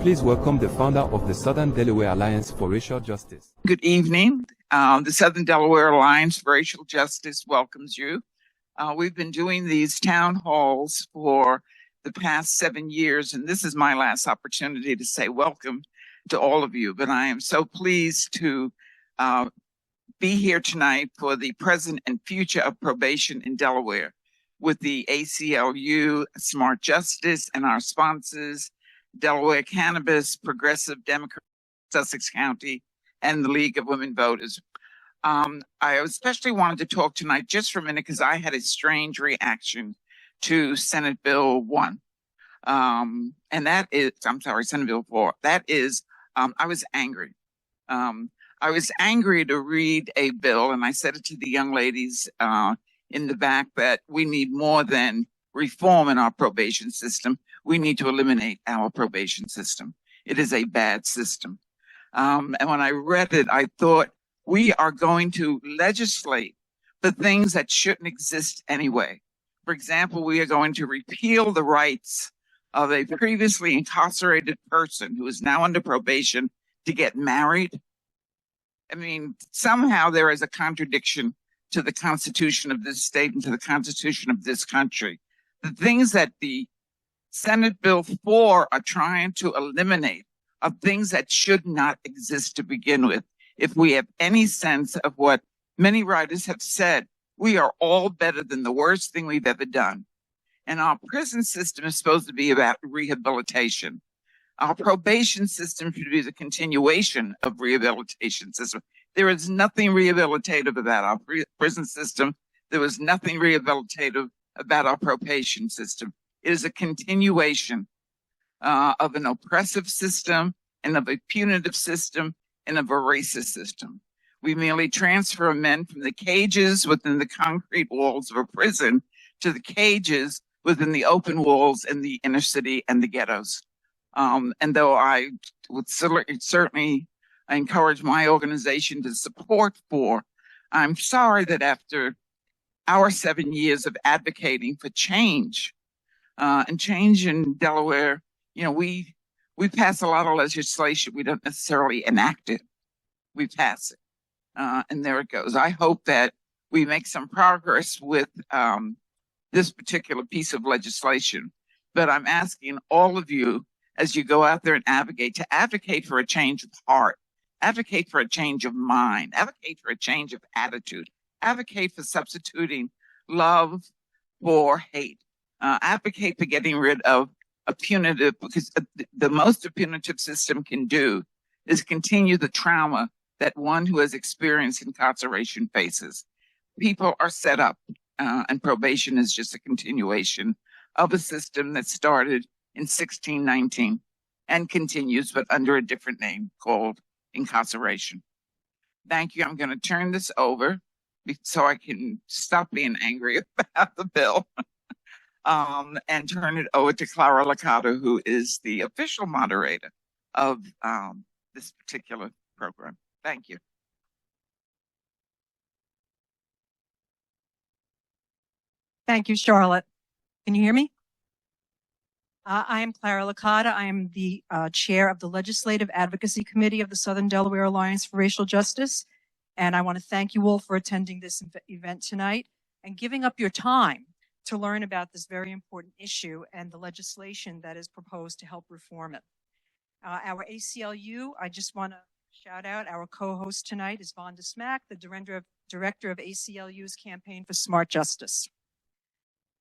Please welcome the founder of the Southern Delaware Alliance for Racial Justice. Good evening. The Southern Delaware Alliance for Racial Justice welcomes you. We've been doing these town halls for the past 7 years, and this is my last opportunity to say welcome to all of you. But I am so pleased to be here tonight for the present and future of probation in Delaware with the ACLU, Smart Justice, and our sponsors, Delaware Cannabis, Progressive Democrat, Sussex County, and the League of Women Voters. I especially wanted to talk tonight just for a minute because I had a strange reaction to Senate Bill 1. And that is, Senate Bill 4. That is, I was angry. I was angry to read a bill, and I said it to the young ladies in the back that we need more than reform in our probation system. We need to eliminate our probation system. It is a bad system. And when I read it, I thought we are going to legislate for things that shouldn't exist anyway. For example, we are going to repeal the rights of a previously incarcerated person who is now under probation to get married. I mean, somehow there is a contradiction to the Constitution of this state and to the Constitution of this country. The things that the Senate Bill 4 are trying to eliminate are things that should not exist to begin with. If we have any sense of what many writers have said, we are all better than the worst thing we've ever done. And our prison system is supposed to be about rehabilitation. Our probation system should be the continuation of rehabilitation system. There is nothing rehabilitative about our prison system. There is nothing rehabilitative about our probation system. It is a continuation of an oppressive system and of a punitive system and of a racist system. We merely transfer men from the cages within the concrete walls of a prison to the cages within the open walls in the inner city and the ghettos. And though I would certainly encourage my organization to support for, I'm sorry that after our 7 years of advocating for change, and change in Delaware, you know, we pass a lot of legislation. We don't necessarily enact it. We pass it. And there it goes. I hope that we make some progress with this particular piece of legislation. But I'm asking all of you, as you go out there and to advocate for a change of heart, advocate for a change of mind, advocate for a change of attitude, advocate for substituting love for hate. Advocate for getting rid of a punitive, because the most a punitive system can do is continue the trauma that one who has experienced incarceration faces. People are set up, and probation is just a continuation of a system that started in 1619 and continues, but under a different name called incarceration. Thank you. I'm going to turn this over so I can stop being angry about the bill. And turn it over to Clara Licata, who is the official moderator of this particular program. Thank you. Thank you, Charlotte. Can you hear me? I am Clara Licata. I am the chair of the Legislative Advocacy Committee of the Southern Delaware Alliance for Racial Justice. And I want to thank you all for attending this event tonight and giving up your time to learn about this very important issue and the legislation that is proposed to help reform it. Our ACLU, I just want to shout out, our co-host tonight is Vonda Smack, the director of ACLU's Campaign for Smart Justice.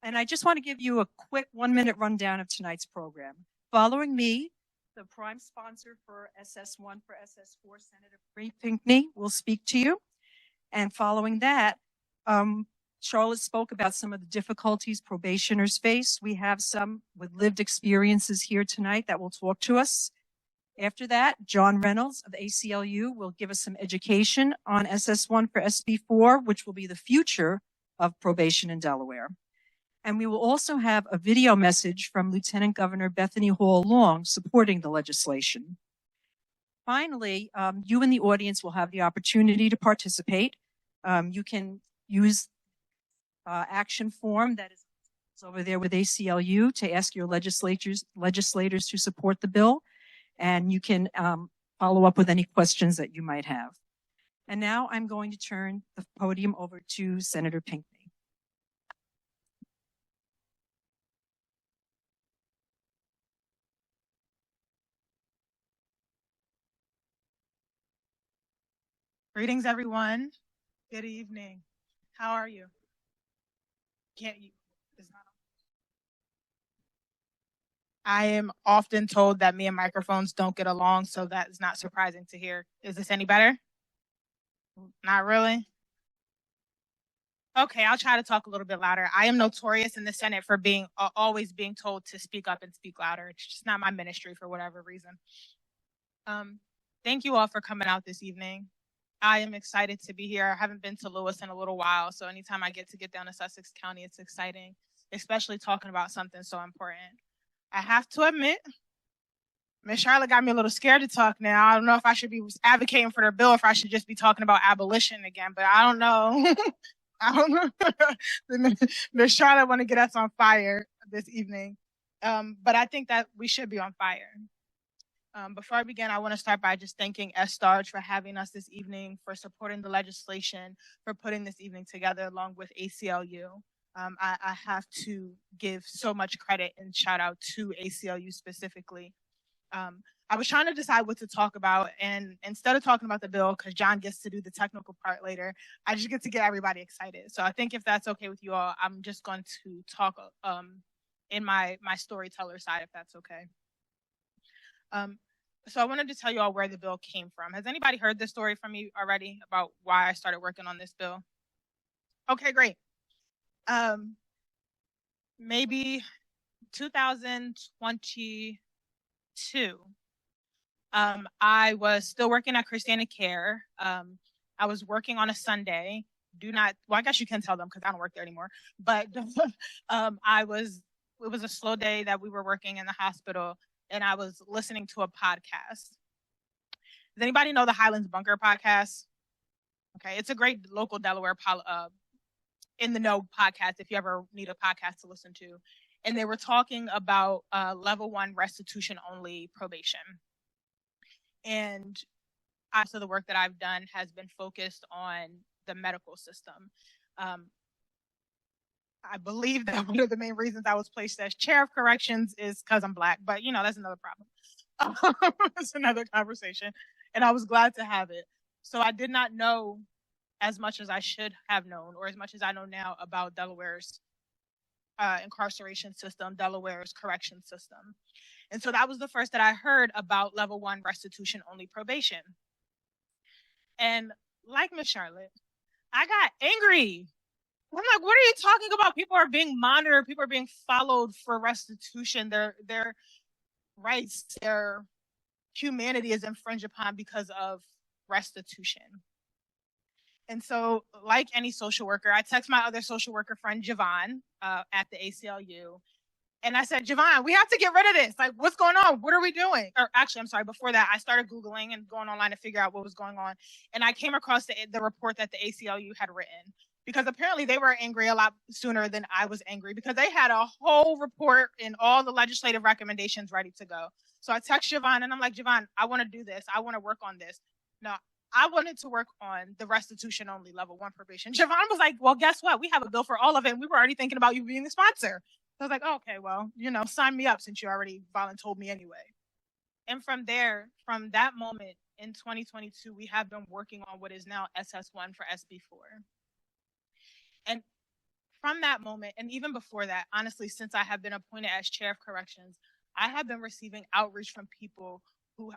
And I just want to give you a quick 1-minute rundown of tonight's program. Following me, the prime sponsor for SS1 for SS4, Senator Marie Pinckney, will speak to you. And following that, Charlotte spoke about some of the difficulties probationers face. We have some with lived experiences here tonight that will talk to us. After that, John Reynolds of ACLU will give us some education on SS1 for SB4, which will be the future of probation in Delaware. And we will also have a video message from Lieutenant Governor Bethany Hall Long supporting the legislation. Finally, you in the audience will have the opportunity to participate. You can use action form that is over there with ACLU to ask your legislators to support the bill. and you can follow up with any questions that you might have. And now I'm going to turn the podium over to Senator Pinckney. Greetings, everyone. Good evening. How are you? It's not on. I am often told that me and microphones don't get along, so that is not surprising to hear. Is this any better? Not really? Okay, I'll try to talk a little bit louder. I am notorious in the Senate for being always being told to speak up and speak louder. It's just not my ministry for whatever reason. Thank you all for coming out this evening. I am excited to be here. I haven't been to Lewis in a little while, so anytime I get down to Sussex County, it's exciting, especially talking about something so important. I have to admit, Miss Charlotte got me a little scared to talk now. I don't know if I should be advocating for their bill or if I should just be talking about abolition again, but I don't know. I don't know. Miss Charlotte want to get us on fire this evening, but I think that we should be on fire. Before I begin, I want to start by just thanking SDARJ for having us this evening, for supporting the legislation, for putting this evening together along with ACLU. I have to give so much credit and shout out to ACLU specifically. I was trying to decide what to talk about, and instead of talking about the bill, because John gets to do the technical part later, I just get to get everybody excited. So I think if that's okay with you all, I'm just going to talk in my storyteller side, if that's okay. So I wanted to tell you all where the bill came from. Has anybody heard this story from me already about why I started working on this bill? Okay, great. Maybe 2022. I was still working at Christiana Care. I was working on a Sunday. Well, I guess you can tell them because I don't work there anymore. But it was a slow day that we were working in the hospital, and I was listening to a podcast. Does anybody know the Highlands Bunker podcast? Okay, it's a great local Delaware in the know podcast if you ever need a podcast to listen to. And they were talking about level 1 restitution only probation. And also the work that I've done has been focused on the medical system. I believe that one of the main reasons I was placed as chair of corrections is because I'm Black, but that's another problem. It's another conversation, and I was glad to have it. So I did not know as much as I should have known, or as much as I know now about Delaware's incarceration system, Delaware's correction system. And so that was the first that I heard about level 1 restitution only probation. And like Miss Charlotte, I got angry. I'm like, what are you talking about? People are being monitored. People are being followed for restitution. Their rights, their humanity is infringed upon because of restitution. And so, like any social worker, I text my other social worker friend, Javon, at the ACLU. And I said, Javon, we have to get rid of this. Like, what's going on? What are we doing? Or actually, I'm sorry, before that, I started Googling and going online to figure out what was going on. And I came across the report that the ACLU had written, because apparently they were angry a lot sooner than I was angry, because they had a whole report and all the legislative recommendations ready to go. So I text Javon and I'm like, Javon, I want to do this. I want to work on this. No, I wanted to work on the restitution only level 1 probation. Javon was like, well, guess what? We have a bill for all of it. And we were already thinking about you being the sponsor. So I was like, oh, okay, well, sign me up since you already volunteered me anyway. And from that moment in 2022, we have been working on what is now SS1 for SB4. And from that moment, and even before that, honestly, since I have been appointed as chair of corrections, I have been receiving outreach from people who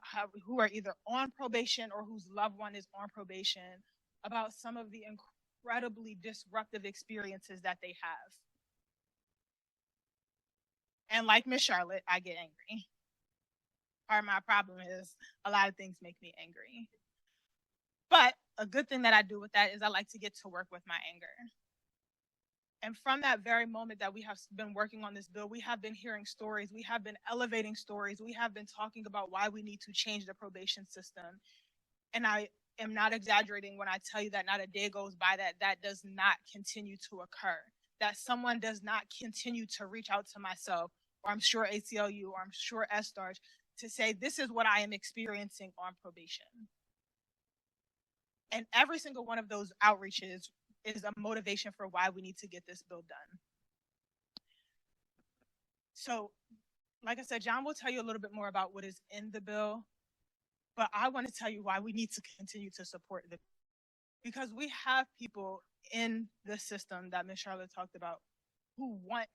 are either on probation or whose loved one is on probation about some of the incredibly disruptive experiences that they have. And like Miss Charlotte, I get angry. Part of my problem is a lot of things make me angry. But a good thing that I do with that is I like to get to work with my anger. And from that very moment that we have been working on this bill, we have been hearing stories, we have been elevating stories, we have been talking about why we need to change the probation system. And I am not exaggerating when I tell you that not a day goes by that does not continue to occur, that someone does not continue to reach out to myself, or I'm sure ACLU, or I'm sure SDARJ, to say, this is what I am experiencing on probation. And every single one of those outreaches is a motivation for why we need to get this bill done. So, like I said, John will tell you a little bit more about what is in the bill, but I want to tell you why we need to continue to support the bill. Because we have people in the system that Ms. Charlotte talked about who want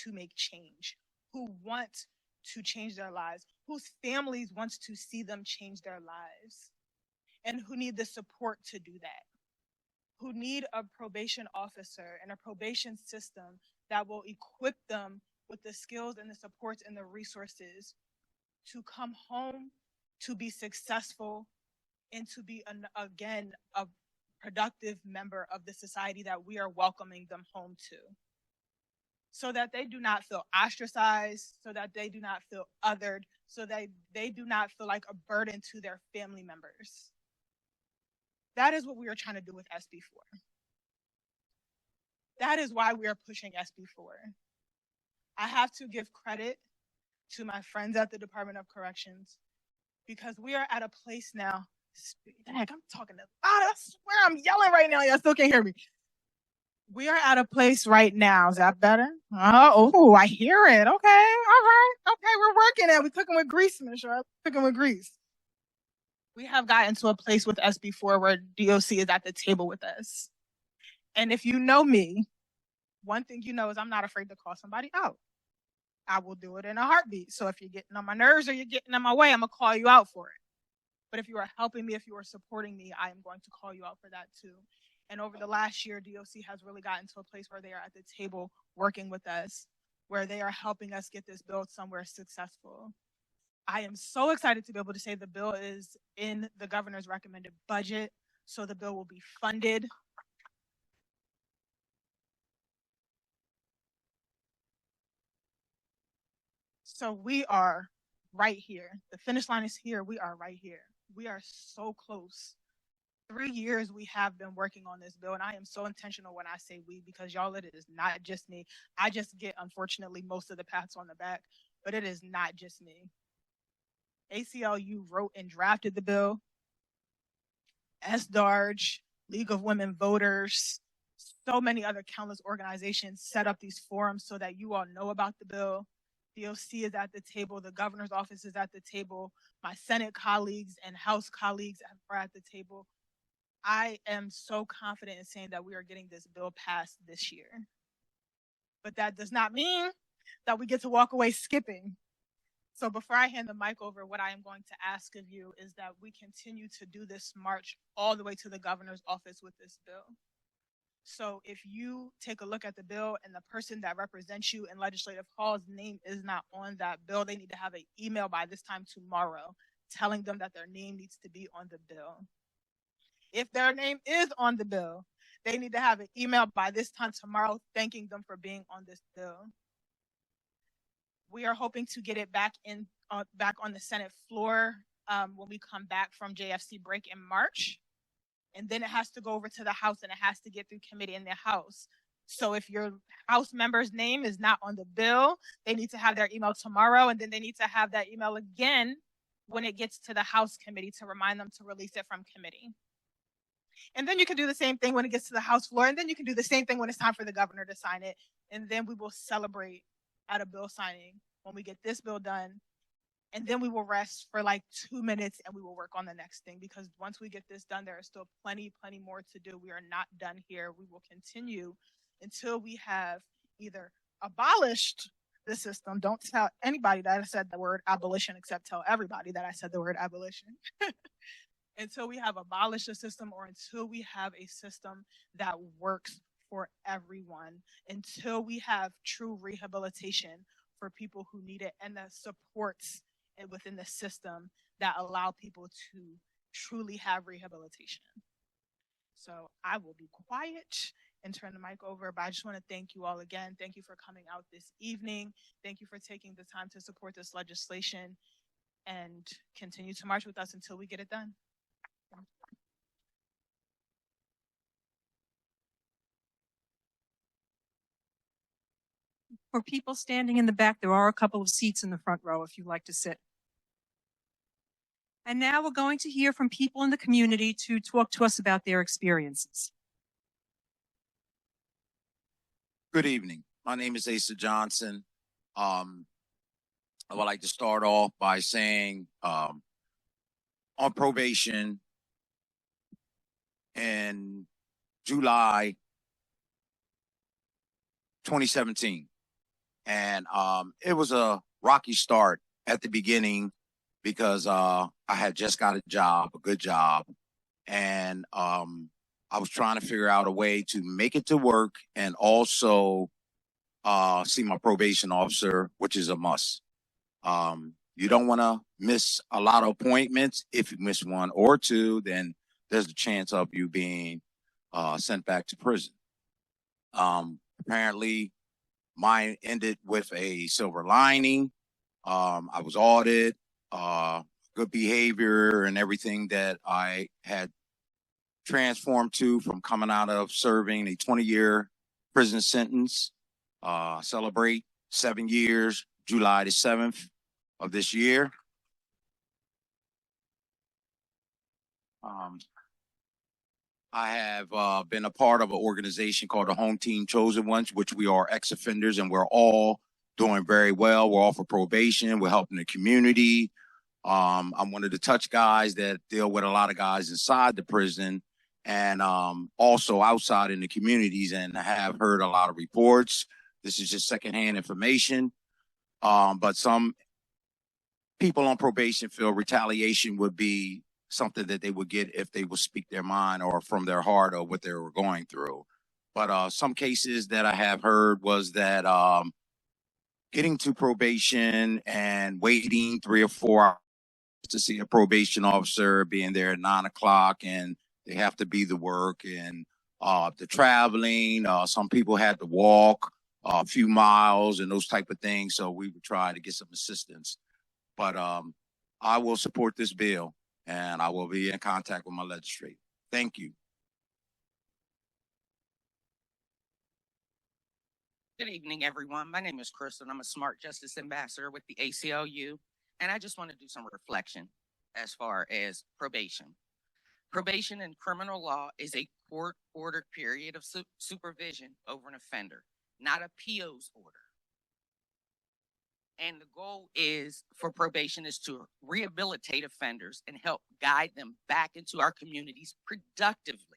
to make change, who want to change their lives, whose families want to see them change their lives, and who need the support to do that, who need a probation officer and a probation system that will equip them with the skills and the supports and the resources to come home, to be successful, and to be, again, a productive member of the society that we are welcoming them home to, so that they do not feel ostracized, so that they do not feel othered, so that they do not feel like a burden to their family members. That is what we are trying to do with SB4. That is why we are pushing SB4. I have to give credit to my friends at the Department of Corrections, because we are at a place now. Heck, I'm talking to, I swear I'm yelling right now. Y'all still can't hear me. We are at a place right now. Is that better? Oh, I hear it. Okay, all right. Okay, we're working it. We're cooking with grease, Ms. Sharp. Cooking with grease. We have gotten to a place with SB4 where DOC is at the table with us. And if you know me, one thing you know is I'm not afraid to call somebody out. I will do it in a heartbeat. So if you're getting on my nerves or you're getting in my way, I'm going to call you out for it. But if you are helping me, if you are supporting me, I am going to call you out for that too. And over the last year, DOC has really gotten to a place where they are at the table working with us, where they are helping us get this bill somewhere successful. I am so excited to be able to say the bill is in the governor's recommended budget, so the bill will be funded. So we are right here. The finish line is here. We are right here. We are so close. 3 years we have been working on this bill, and I am so intentional when I say we, because y'all, it is not just me. I just get, unfortunately, most of the pats on the back, but it is not just me. ACLU wrote and drafted the bill. SDARJ, League of Women Voters, so many other countless organizations set up these forums so that you all know about the bill. DOC is at the table. The governor's office is at the table. My Senate colleagues and House colleagues are at the table. I am so confident in saying that we are getting this bill passed this year. But that does not mean that we get to walk away skipping. So before I hand the mic over, what I am going to ask of you is that we continue to do this march all the way to the governor's office with this bill. So if you take a look at the bill and the person that represents you in legislative hall's name is not on that bill, they need to have an email by this time tomorrow telling them that their name needs to be on the bill. If their name is on the bill, they need to have an email by this time tomorrow thanking them for being on this bill. We are hoping to get it back on the Senate floor when we come back from JFC break in March. And then it has to go over to the House, and it has to get through committee in the House. So if your House member's name is not on the bill, they need to have their email tomorrow, and then they need to have that email again when it gets to the House committee to remind them to release it from committee. And then you can do the same thing when it gets to the House floor, and then you can do the same thing when it's time for the governor to sign it. And then we will celebrate at a bill signing when we get this bill done. And then we will rest for like 2 minutes and we will work on the next thing, because once we get this done, there is still plenty more to do. We are not done here. We will continue until we have either abolished the system. Don't tell anybody that I said the word abolition, except tell everybody that I said the word abolition. Until we have abolished the system, or until we have a system that works for everyone, until we have true rehabilitation for people who need it, and the supports within the system that allow people to truly have rehabilitation. So I will be quiet and turn the mic over, but I just want to thank you all again. Thank you for coming out this evening. Thank you for taking the time to support this legislation, and continue to march with us until we get it done. For people standing in the back, there are a couple of seats in the front row if you'd like to sit. And now we're going to hear from people in the community to talk to us about their experiences. Good evening. My name is Asa Johnson. I would like to start off by saying on probation in July 2017. And it was a rocky start at the beginning because I had just got a job, a good job. And I was trying to figure out a way to make it to work and also see my probation officer, which is a must. You don't want to miss a lot of appointments. If you miss one or two, then there's a chance of you being sent back to prison. Apparently, mine ended with a silver lining. I was audited, good behavior and everything that I had transformed to from coming out of serving a 20-year prison sentence. Celebrate 7 years, July the 7th of this year. I have been a part of an organization called the Home Team Chosen Ones, which we are ex-offenders, and we're all doing very well. We're all for probation. We're helping the community. I'm one of the touch guys that deal with a lot of guys inside the prison and also outside in the communities, and I have heard a lot of reports. This is just secondhand information, but some people on probation feel retaliation would be something that they would get if they would speak their mind or from their heart or what they were going through. But some cases that I have heard was that getting to probation and waiting 3 or 4 hours to see a probation officer, being there at 9 o'clock, and they have to be the work, and the traveling. Some people had to walk a few miles and those type of things. So we would try to get some assistance. But I will support this bill, and I will be in contact with my legislator. Thank you. Good evening, everyone. My name is Chris, and I'm a Smart Justice Ambassador with the ACLU, and I just want to do some reflection as far as probation. Probation in criminal law is a court-ordered period of supervision over an offender, not a PO's order. And the goal is for probation is to rehabilitate offenders and help guide them back into our communities productively.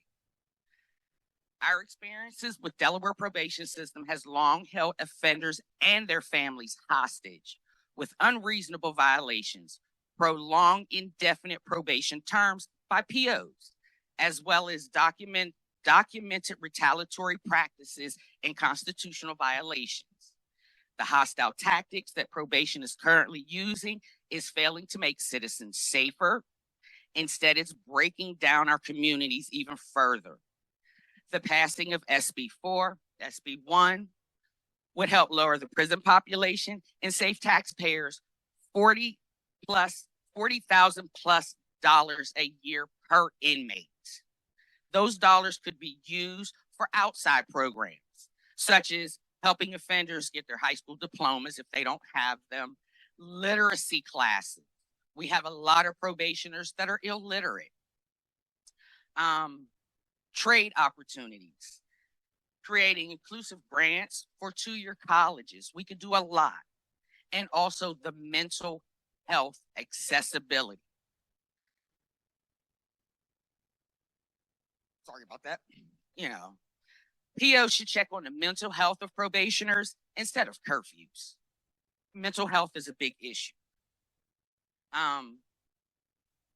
Our experiences with Delaware probation system has long held offenders and their families hostage with unreasonable violations, prolonged indefinite probation terms by POs, as well as documented retaliatory practices and constitutional violations. The hostile tactics that probation is currently using is failing to make citizens safer. Instead, it's breaking down our communities even further. The passing of SB 4, SB 1 would help lower the prison population and save taxpayers $40,000 plus a year per inmate. Those dollars could be used for outside programs, such as helping offenders get their high school diplomas if they don't have them, literacy classes. We have a lot of probationers that are illiterate. Trade opportunities, creating inclusive grants for 2-year colleges. We could do a lot. And also the mental health accessibility. Sorry about that. You know, PO should check on the mental health of probationers instead of curfews. Mental health is a big issue.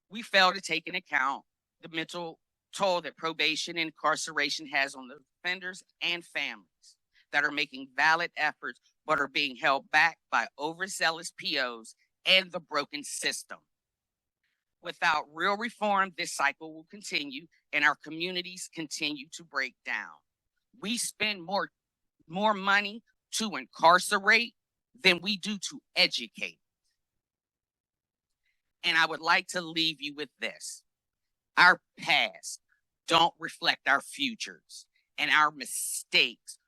We fail to take into account the mental toll that probation and incarceration has on the offenders and families that are making valid efforts but are being held back by overzealous POs and the broken system. Without real reform, this cycle will continue and our communities continue to break down. We spend more money to incarcerate than we do to educate. And I would like to leave you with this. Our past don't reflect our futures, and our mistakes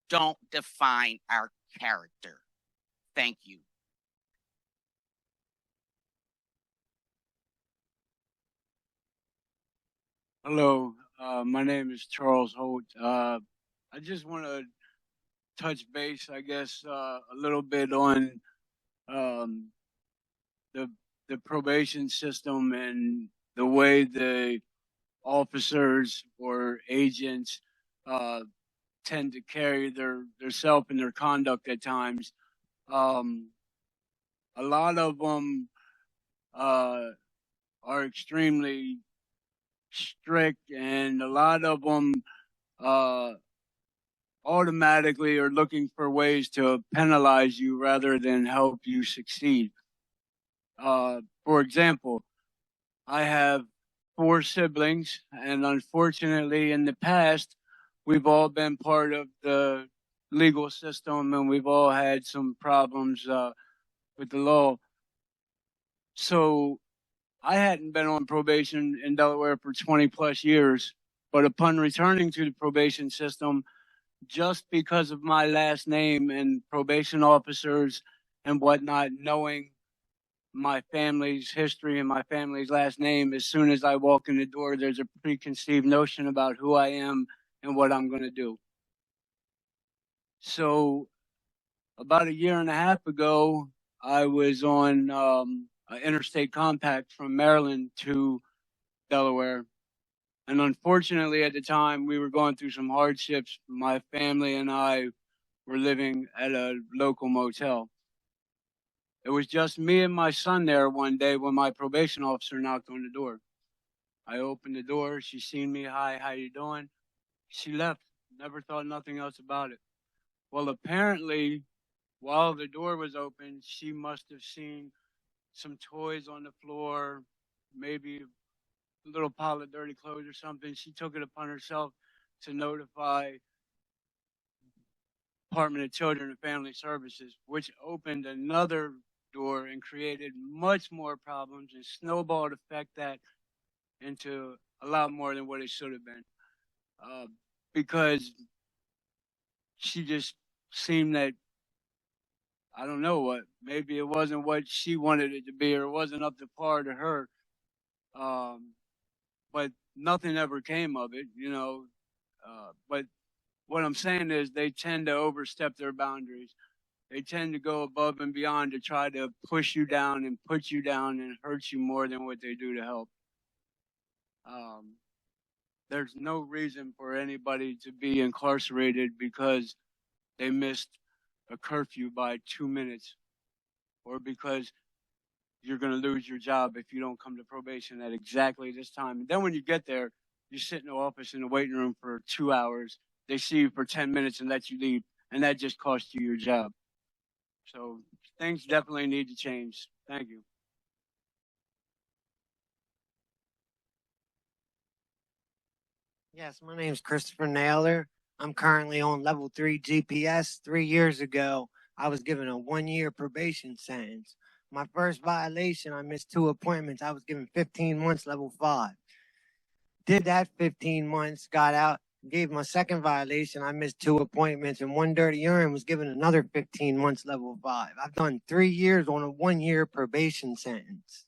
don't define our character. Thank you. Hello, my name is Charles Holt. I just want to touch base, I guess, a little bit on um, the probation system and the way the officers or agents uh, tend to carry their self and their conduct at times. Um, a lot of them are extremely strict, and a lot of them uh, automatically are looking for ways to penalize you rather than help you succeed. For example, I have 4 siblings, and unfortunately, in the past, we've all been part of the legal system, and we've all had some problems with the law. So I hadn't been on probation in Delaware for 20 plus years, but upon returning to the probation system, just because of my last name and probation officers and whatnot, knowing my family's history and my family's last name, as soon as I walk in the door, there's a preconceived notion about who I am and what I'm going to do. So about a year and a half ago, I was on an interstate compact from Maryland to Delaware. And unfortunately, at the time, we were going through some hardships. My family and I were living at a local motel. It was just me and my son there one day when my probation officer knocked on the door. I opened the door. She seen me. Hi, how you doing? She left. Never thought nothing else about it. Well, apparently, while the door was open, she must have seen some toys on the floor, maybe a little pile of dirty clothes or something. She took it upon herself to notify Department of Children and Family Services, which opened another door and created much more problems and snowballed effect that into a lot more than what it should have been. Because she just seemed that, I don't know what, maybe it wasn't what she wanted it to be, or it wasn't up to par to her. But nothing ever came of it, you know. But what I'm saying is they tend to overstep their boundaries. They tend to go above and beyond to try to push you down and put you down and hurt you more than what they do to help. There's no reason for anybody to be incarcerated because they missed a curfew by 2 minutes, or because you're going to lose your job if you don't come to probation at exactly this time. And then when you get there, you sit in the office in the waiting room for 2 hours. They see you for 10 minutes and let you leave, and that just costs you your job. So things definitely need to change. Thank you. Yes, my name is Christopher Naylor. I'm currently on level 3 GPS. 3 years ago, I was given a 1-year probation sentence. My first violation, I missed 2 appointments. I was given 15 months, level 5. Did that 15 months, got out, gave my second violation. I missed 2 appointments and 1 dirty urine, was given another 15 months, level 5. I've done 3 years on a 1-year probation sentence.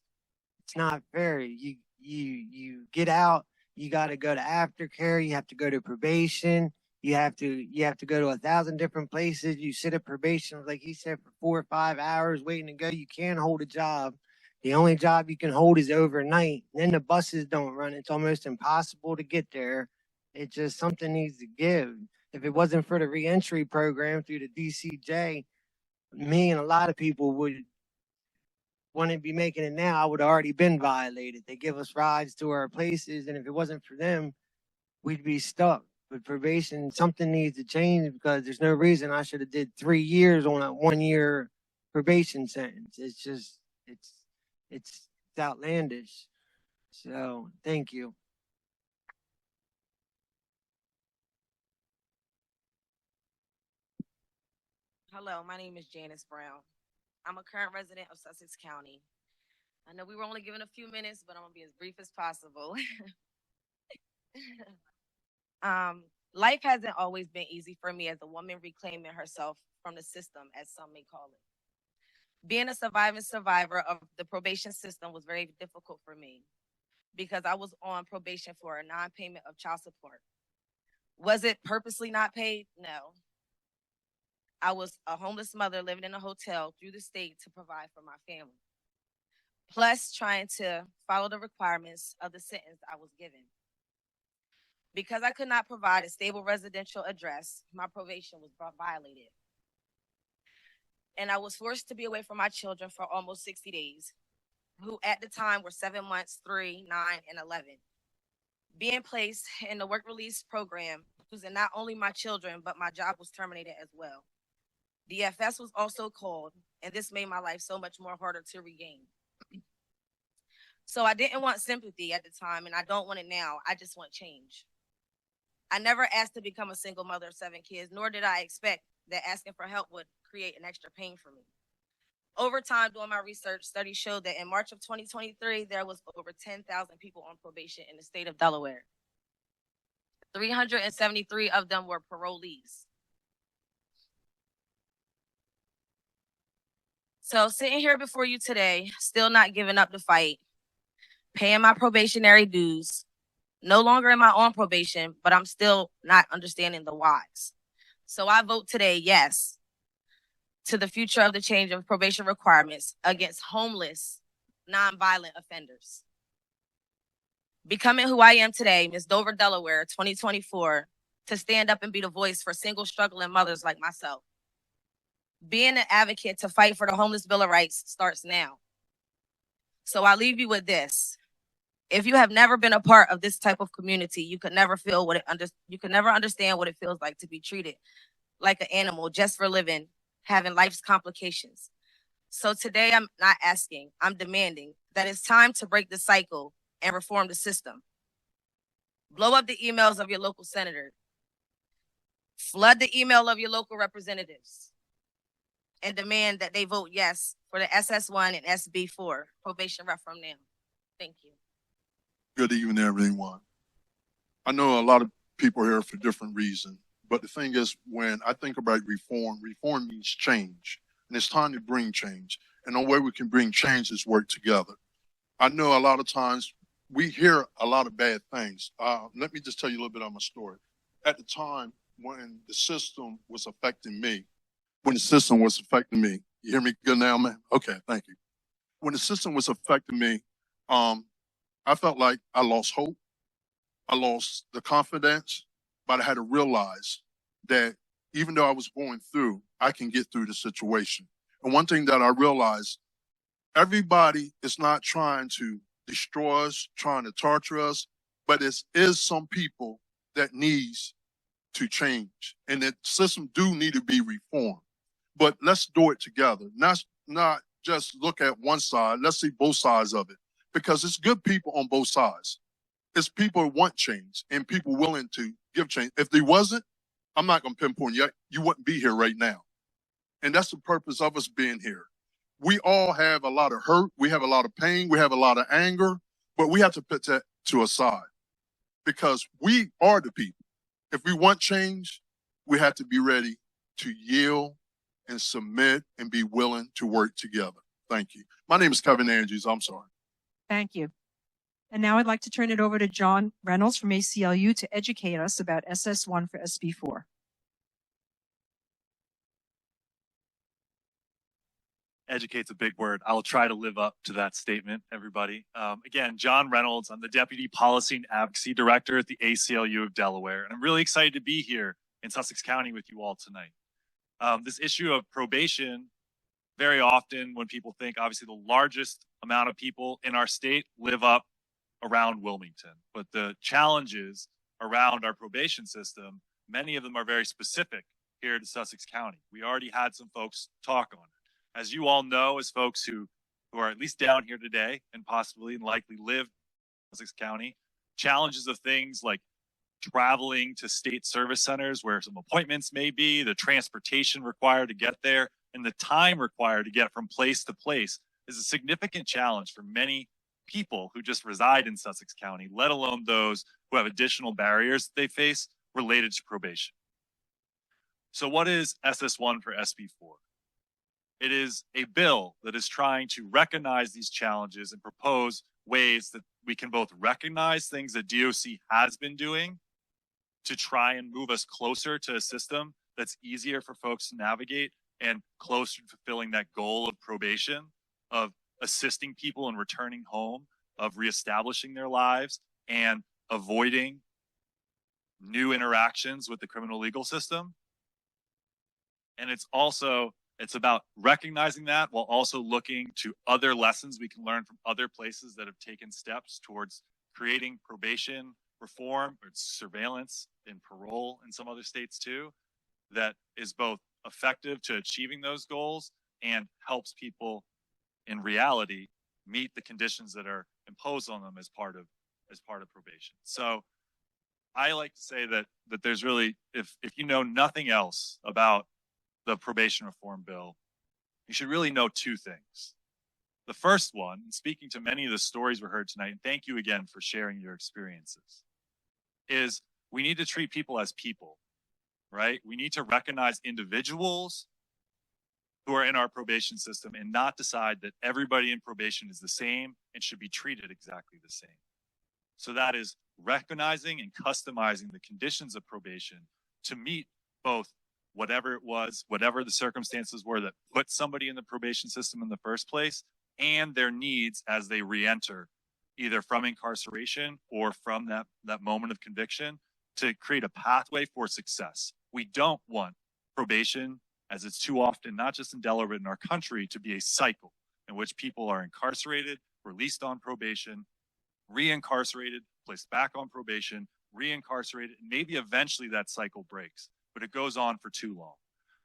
It's not fair. You get out. You got to go to aftercare. You have to go to probation. You have to go to 1,000 different places. You sit at probation, like he said, for 4 or 5 hours waiting to go. You can't hold a job. The only job you can hold is overnight. Then the buses don't run. It's almost impossible to get there. It just, something needs to give. If it wasn't for the reentry program through the DCJ, me and a lot of people wouldn't be making it now. I would have already been violated. They give us rides to our places, and if it wasn't for them, we'd be stuck. With probation, something needs to change, because there's no reason I should have did 3 years on a 1-year probation sentence. It's just, it's outlandish. So thank you. Hello, my name is Janice Brown. I'm a current resident of Sussex County. I know we were only given a few minutes, but I'm gonna be as brief as possible. Life hasn't always been easy for me as a woman reclaiming herself from the system, as some may call it. Being a survivor of the probation system was very difficult for me. because I was on probation for a non-payment of child support. Was it purposely not paid? No. I was a homeless mother living in a hotel through the state to provide for my family, plus trying to follow the requirements of the sentence I was given. Because I could not provide a stable residential address, my probation was violated. And I was forced to be away from my children for almost 60 days, who at the time were 7 months, 3, 9, and 11. Being placed in the work release program, losing not only my children, but my job was terminated as well. The FS was also called, and this made my life so much more harder to regain. So I didn't want sympathy at the time, and I don't want it now. I just want change. I never asked to become a single mother of 7 kids, nor did I expect that asking for help would create an extra pain for me. Over time, doing my research, studies showed that in March of 2023, there was over 10,000 people on probation in the state of Delaware. 373 of them were parolees. So sitting here before you today, still not giving up the fight, paying my probationary dues, no longer am I on probation, but I'm still not understanding the whys. So I vote today, yes, to the future of the change of probation requirements against homeless, nonviolent offenders. Becoming who I am today, Ms. Dover, Delaware, 2024, to stand up and be the voice for single struggling mothers like myself. Being an advocate to fight for the Homeless Bill of Rights starts now. So I'll leave you with this. If you have never been a part of this type of community, you could never understand what it feels like to be treated like an animal just for living, having life's complications. So today I'm not asking, I'm demanding that it's time to break the cycle and reform the system. Blow up the emails of your local senator. Flood the email of your local representatives and demand that they vote yes for the SS1 and SB4 probation reform now. Thank you. Good evening, everyone. I know a lot of people here for different reasons, but the thing is, when I think about reform, reform means change, and it's time to bring change. And the way we can bring change is work together. I know a lot of times we hear a lot of bad things. Let me just tell you a little bit of my story. At the time when the system was affecting me, you hear me good now, man? Okay, thank you. When the system was affecting me, I felt like I lost hope. I lost the confidence, but I had to realize that even though I was going through, I can get through the situation. And one thing that I realized, everybody is not trying to destroy us, trying to torture us, but it is some people that needs to change. And the system do need to be reformed. But let's do it together. Not just look at one side. Let's see both sides of it. Because it's good people on both sides. It's people who want change and people willing to give change. If they wasn't, I'm not going to pinpoint you. You wouldn't be here right now. And that's the purpose of us being here. We all have a lot of hurt. We have a lot of pain. We have a lot of anger. But we have to put that to a side. Because we are the people. If we want change, we have to be ready to yield and submit and be willing to work together. Thank you. My name is Kevin Andrews. I'm sorry. Thank you. And now I'd like to turn it over to John Reynolds from ACLU to educate us about SS1 for SB4. Educate's a big word. I'll try to live up to that statement, everybody. Again, John Reynolds. I'm the Deputy Policy and Advocacy Director at the ACLU of Delaware, and I'm really excited to be here in Sussex County with you all tonight. This issue of probation, very often when people think, obviously the largest amount of people in our state live up around Wilmington, but the challenges around our probation system, many of them are very specific here to Sussex County. We already had some folks talk on it. As you all know, as folks who are at least down here today and possibly and likely live in Sussex County, challenges of things like traveling to state service centers where some appointments may be, the transportation required to get there, and the time required to get from place to place is a significant challenge for many people who just reside in Sussex County, let alone those who have additional barriers they face related to probation. So what is SS1 for SB4? It is a bill that is trying to recognize these challenges and propose ways that we can both recognize things that DOC has been doing to try and move us closer to a system that's easier for folks to navigate and closer to fulfilling that goal of probation, of assisting people in returning home, of reestablishing their lives and avoiding new interactions with the criminal legal system. And it's about recognizing that while also looking to other lessons we can learn from other places that have taken steps towards creating probation reform or surveillance and parole in some other states too, that is both effective to achieving those goals and helps people in reality meet the conditions that are imposed on them as part of probation. So I like to say that there's really, if you know nothing else about the probation reform bill, you should really know two things. The first one, and speaking to many of the stories we heard tonight, and thank you again for sharing your experiences, is we need to treat people as people, right? We need to recognize individuals who are in our probation system and not decide that everybody in probation is the same and should be treated exactly the same. So that is recognizing and customizing the conditions of probation to meet both whatever it was, whatever the circumstances were that put somebody in the probation system in the first place, and their needs as they re-enter, either from incarceration or from that moment of conviction, to create a pathway for success. We don't want probation, as it's too often, not just in Delaware, but in our country, to be a cycle in which people are incarcerated, released on probation, reincarcerated, placed back on probation, reincarcerated, and maybe eventually that cycle breaks, but it goes on for too long.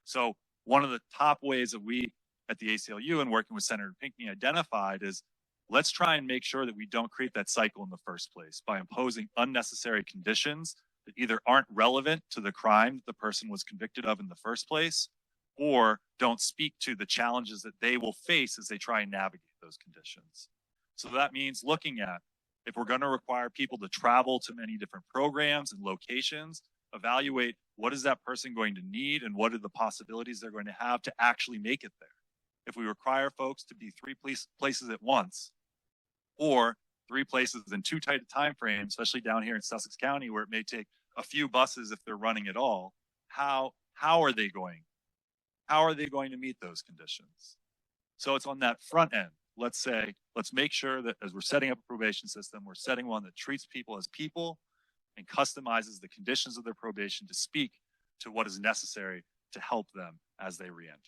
So one of the top ways that we at the ACLU and working with Senator Pinckney identified is, let's try and make sure that we don't create that cycle in the first place by imposing unnecessary conditions that either aren't relevant to the crime that the person was convicted of in the first place, or don't speak to the challenges that they will face as they try and navigate those conditions. So that means looking at, if we're going to require people to travel to many different programs and locations, evaluate what is that person going to need and what are the possibilities they're going to have to actually make it there. If we require folks to be three places at once, or three places in too tight a time frame, especially down here in Sussex County, where it may take a few buses if they're running at all, how are they going? How are they going to meet those conditions? So it's on that front end. Let's make sure that as we're setting up a probation system, we're setting one that treats people as people and customizes the conditions of their probation to speak to what is necessary to help them as they reenter.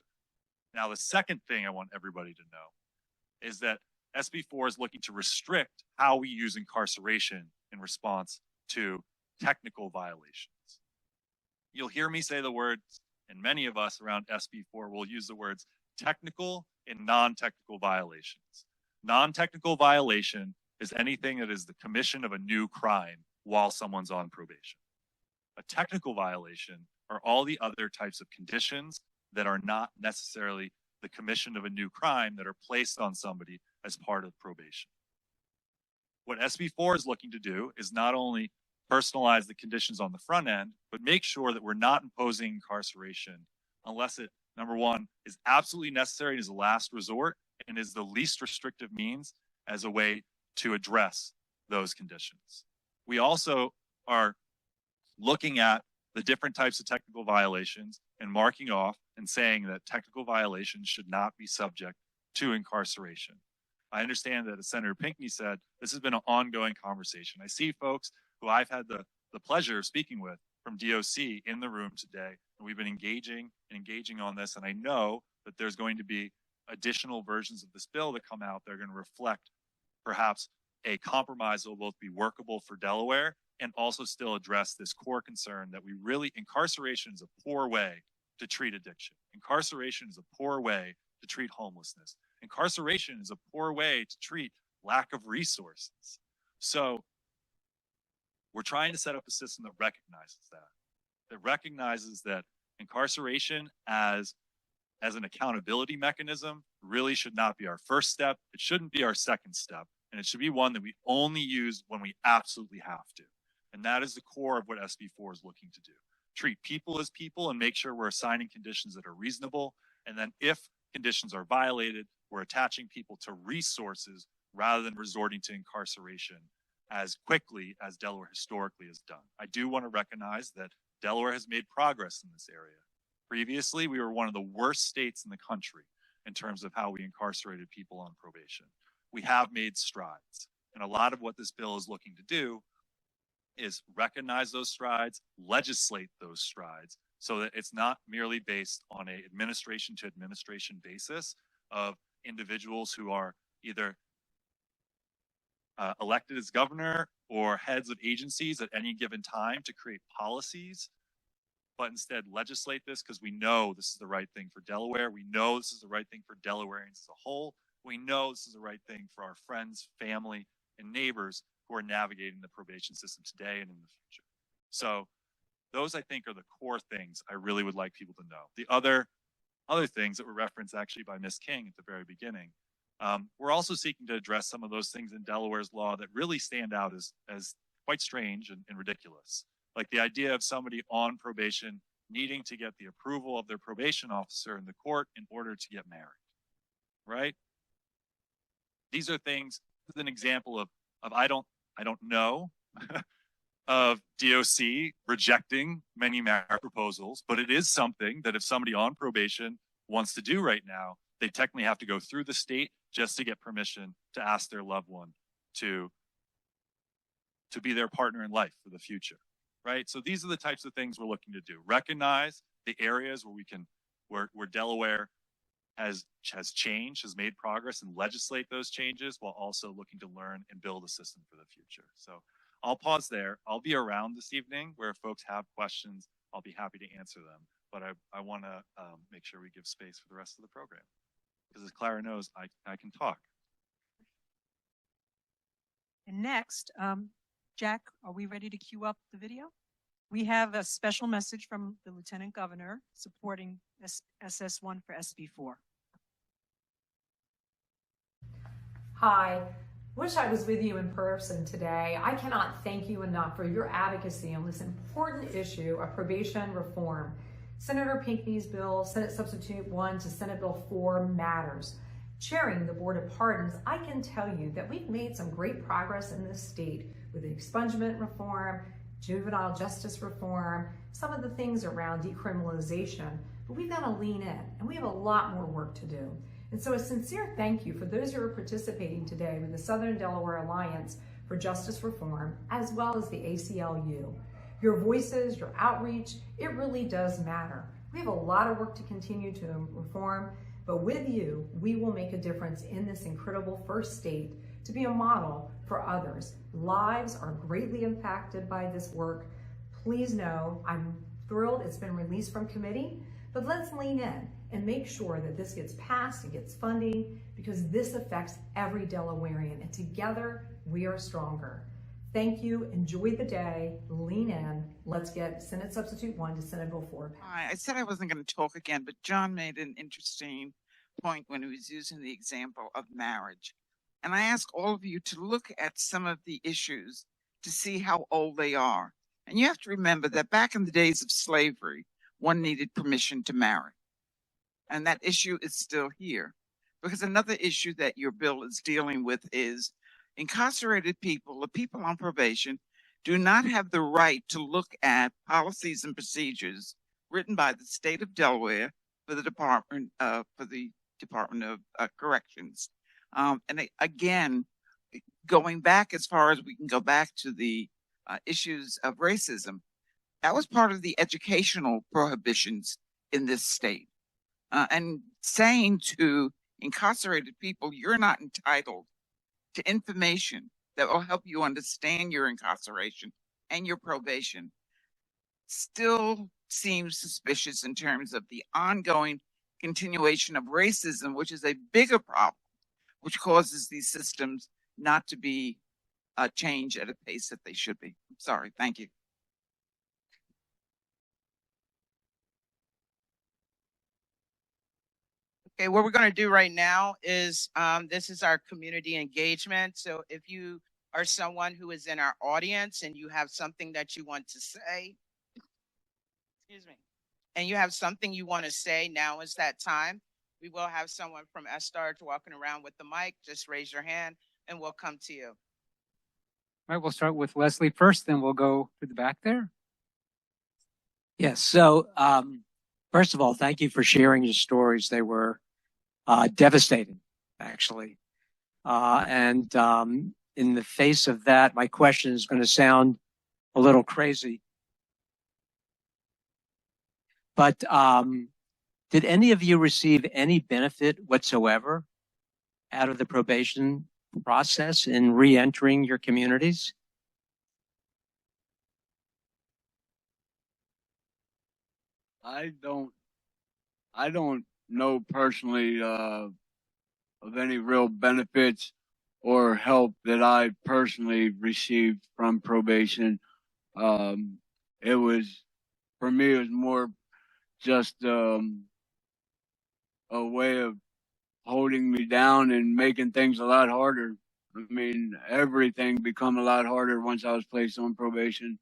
Now, the second thing I want everybody to know is that SB 4 is looking to restrict how we use incarceration in response to technical violations. You'll hear me say the words, and many of us around SB 4 will use the words technical and non-technical violations. Non-technical violation is anything that is the commission of a new crime while someone's on probation. A technical violation are all the other types of conditions that are not necessarily the commission of a new crime that are placed on somebody as part of probation. What SB 4 is looking to do is not only personalize the conditions on the front end, but make sure that we're not imposing incarceration unless it, number one, is absolutely necessary as a last resort and is the least restrictive means as a way to address those conditions. We also are looking at the different types of technical violations and marking off and saying that technical violations should not be subject to incarceration. I understand that, as Senator Pinckney said, this has been an ongoing conversation. I see folks who I've had the pleasure of speaking with from DOC in the room today, and we've been engaging on this, and I know that there's going to be additional versions of this bill that come out that are going to reflect perhaps a compromise that will both be workable for Delaware and also still address this core concern that incarceration is a poor way to treat addiction. Incarceration is a poor way to treat homelessness. Incarceration is a poor way to treat lack of resources. So we're trying to set up a system that recognizes that incarceration as an accountability mechanism really should not be our first step. It shouldn't be our second step. And it should be one that we only use when we absolutely have to. And that is the core of what SB 4 is looking to do. Treat people as people and make sure we're assigning conditions that are reasonable. And then if conditions are violated, we're attaching people to resources rather than resorting to incarceration as quickly as Delaware historically has done. I do want to recognize that Delaware has made progress in this area. Previously, we were one of the worst states in the country in terms of how we incarcerated people on probation. We have made strides. And a lot of what this bill is looking to do is recognize those strides, legislate those strides, so that it's not merely based on a administration to administration basis of individuals who are either elected as governor or heads of agencies at any given time to create policies, but instead legislate this because we know this is the right thing for Delaware. We know this is the right thing for Delawareans as a whole. We know this is the right thing for our friends, family, and neighbors who are navigating the probation system today and in the future. So those, I think, are the core things I really would like people to know. The other things that were referenced actually by Ms. King at the very beginning, we're also seeking to address some of those things in Delaware's law that really stand out as quite strange and ridiculous. Like the idea of somebody on probation needing to get the approval of their probation officer in the court in order to get married, right? These are things, this is an example of I don't know of DOC rejecting many marriage proposals, but it is something that if somebody on probation wants to do right now, they technically have to go through the state just to get permission to ask their loved one to be their partner in life for the future, right? So these are the types of things we're looking to do. Recognize the areas where Delaware has changed, has made progress, and legislate those changes while also looking to learn and build a system for the future. So I'll pause there. I'll be around this evening where if folks have questions, I'll be happy to answer them. But I want to make sure we give space for the rest of the program. Because as Clara knows, I can talk. And next, Jack, are we ready to queue up the video? We have a special message from the Lieutenant Governor supporting SS1 for SB4. Hi, wish I was with you in person today. I cannot thank you enough for your advocacy on this important issue of probation reform. Senator Pinckney's bill, Senate Substitute 1 to Senate Bill 4 matters. Chairing the Board of Pardons, I can tell you that we've made some great progress in this state with the expungement reform, juvenile justice reform, some of the things around decriminalization, but we've got to lean in and we have a lot more work to do. And so a sincere thank you for those who are participating today with the Southern Delaware Alliance for Justice Reform, as well as the ACLU. Your voices, your outreach, it really does matter. We have a lot of work to continue to reform, but with you, we will make a difference in this incredible first state to be a model for others. Lives are greatly impacted by this work. Please know I'm thrilled it's been released from committee, but let's lean in and make sure that this gets passed, it gets funding, because this affects every Delawarean, and together we are stronger. Thank you, enjoy the day, lean in, let's get Senate Substitute 1 to Senate Bill 4. I said I wasn't going to talk again, but John made an interesting point when he was using the example of marriage. And I ask all of you to look at some of the issues to see how old they are. And you have to remember that back in the days of slavery, one needed permission to marry. And that issue is still here. Because another issue that your bill is dealing with is incarcerated people, the people on probation, do not have the right to look at policies and procedures written by the state of Delaware for the Department of Corrections. And again, going back as far as we can go back to the issues of racism, that was part of the educational prohibitions in this state. And saying to incarcerated people, you're not entitled to information that will help you understand your incarceration and your probation still seems suspicious in terms of the ongoing continuation of racism, which is a bigger problem, which causes these systems not to be changed at a pace that they should be. I'm sorry. Thank you. Okay, what we're going to do right now is this is our community engagement. So if you are someone who is in our audience and you have something that you want to say, excuse me, and you have something you want to say, now is that time. We will have someone from SDART walking around with the mic. Just raise your hand. and we'll come to you. All right, we'll start with Leslie first, then we'll go to the back there. Yes. So, first of all, thank you for sharing your stories. They were devastating, actually. And in the face of that, my question is going to sound a little crazy. But did any of you receive any benefit whatsoever out of the probation process in re-entering your communities? I don't know personally of any real benefits or help that I personally received from probation. It was, for me, it was more just a way of holding me down and making things a lot harder. I mean, everything become a lot harder once I was placed on probation.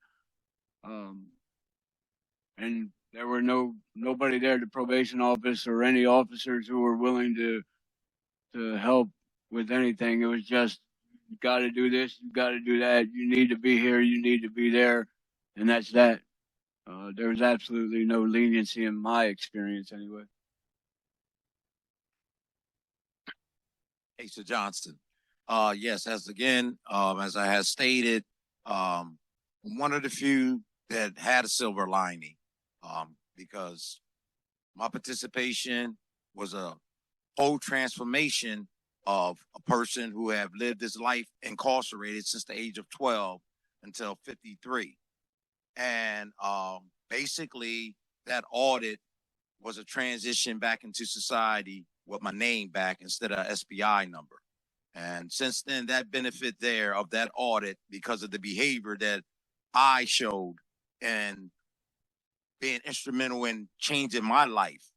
And there were nobody there at the probation office or any officers who were willing to help with anything. It was just, you got to do this, you got to do that, you need to be here, you need to be there, and that's that. There was absolutely no leniency in my experience anyway. Asa Johnson. Yes, as I had stated, one of the few that had a silver lining, because my participation was a whole transformation of a person who have lived his life incarcerated since the age of 12 until 53. And basically that audit was a transition back into society with my name back instead of SBI number. And since then, that benefit there of that audit, because of the behavior that I showed and being instrumental in changing my life,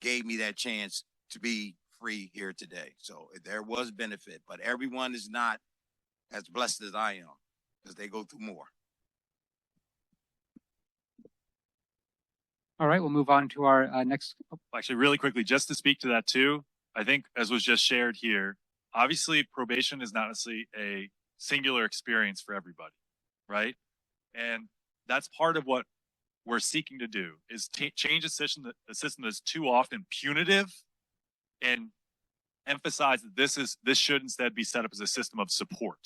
gave me that chance to be free here today. So there was benefit, but everyone is not as blessed as I am, because they go through more. All right, we'll move on to our next. Actually, really quickly, just to speak to that too, I think as was just shared here, obviously probation is not necessarily a singular experience for everybody, right? And that's part of what we're seeking to do, is change a system that's too often punitive and emphasize that this should instead be set up as a system of support,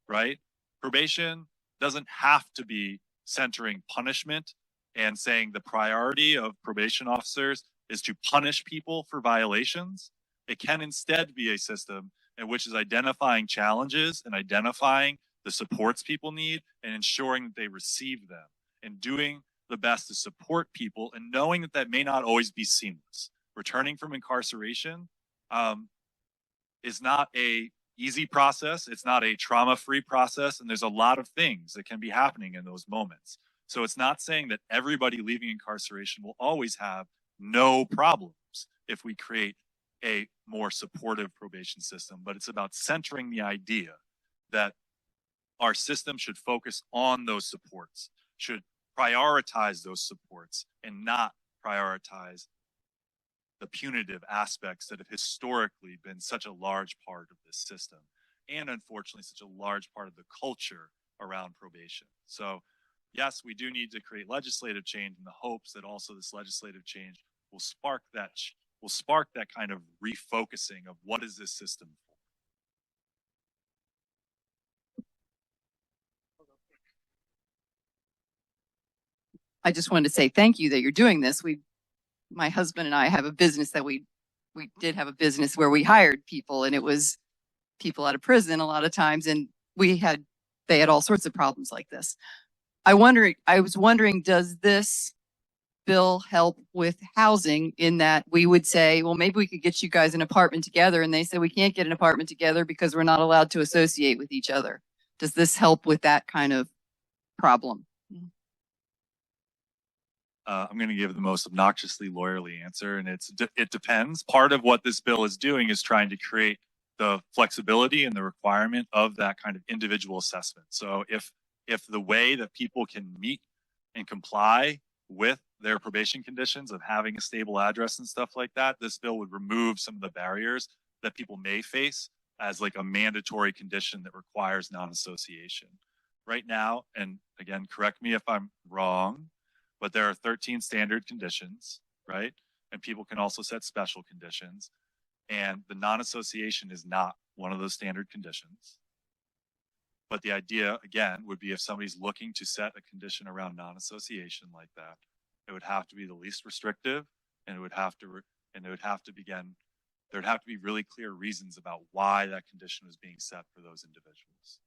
right? Probation doesn't have to be centering punishment and saying the priority of probation officers is to punish people for violations. It can instead be a system in which is identifying challenges and identifying the supports people need and ensuring that they receive them, and doing the best to support people, and knowing that that may not always be seamless. Returning from incarceration is not a easy process. It's not a trauma-free process. And there's a lot of things that can be happening in those moments. So it's not saying that everybody leaving incarceration will always have no problems if we create a more supportive probation system, but it's about centering the idea that our system should focus on those supports, should prioritize those supports, and not prioritize the punitive aspects that have historically been such a large part of this system, and unfortunately such a large part of the culture around probation. So yes, we do need to create legislative change in the hopes that also this legislative change will spark that kind of refocusing of what is this system for. I just wanted to say thank you that you're doing this. My husband and I have a business that we did have a business where we hired people, and it was people out of prison a lot of times, and they had all sorts of problems like this. I was wondering, does this bill help with housing, in that we would say, well, maybe we could get you guys an apartment together, and they say we can't get an apartment together because we're not allowed to associate with each other. Does this help with that kind of problem? I'm going to give the most obnoxiously lawyerly answer, and it depends. Part of what this bill is doing is trying to create the flexibility and the requirement of that kind of individual assessment. So if the way that people can meet and comply with their probation conditions of having a stable address and stuff like that, this bill would remove some of the barriers that people may face as like a mandatory condition that requires non-association. Right now, and again, correct me if I'm wrong, but there are 13 standard conditions, right? And people can also set special conditions. And the non-association is not one of those standard conditions. But the idea, again, would be if somebody's looking to set a condition around non-association like that, it would have to be the least restrictive, and it would have to, there'd have to be really clear reasons about why that condition was being set for those individuals.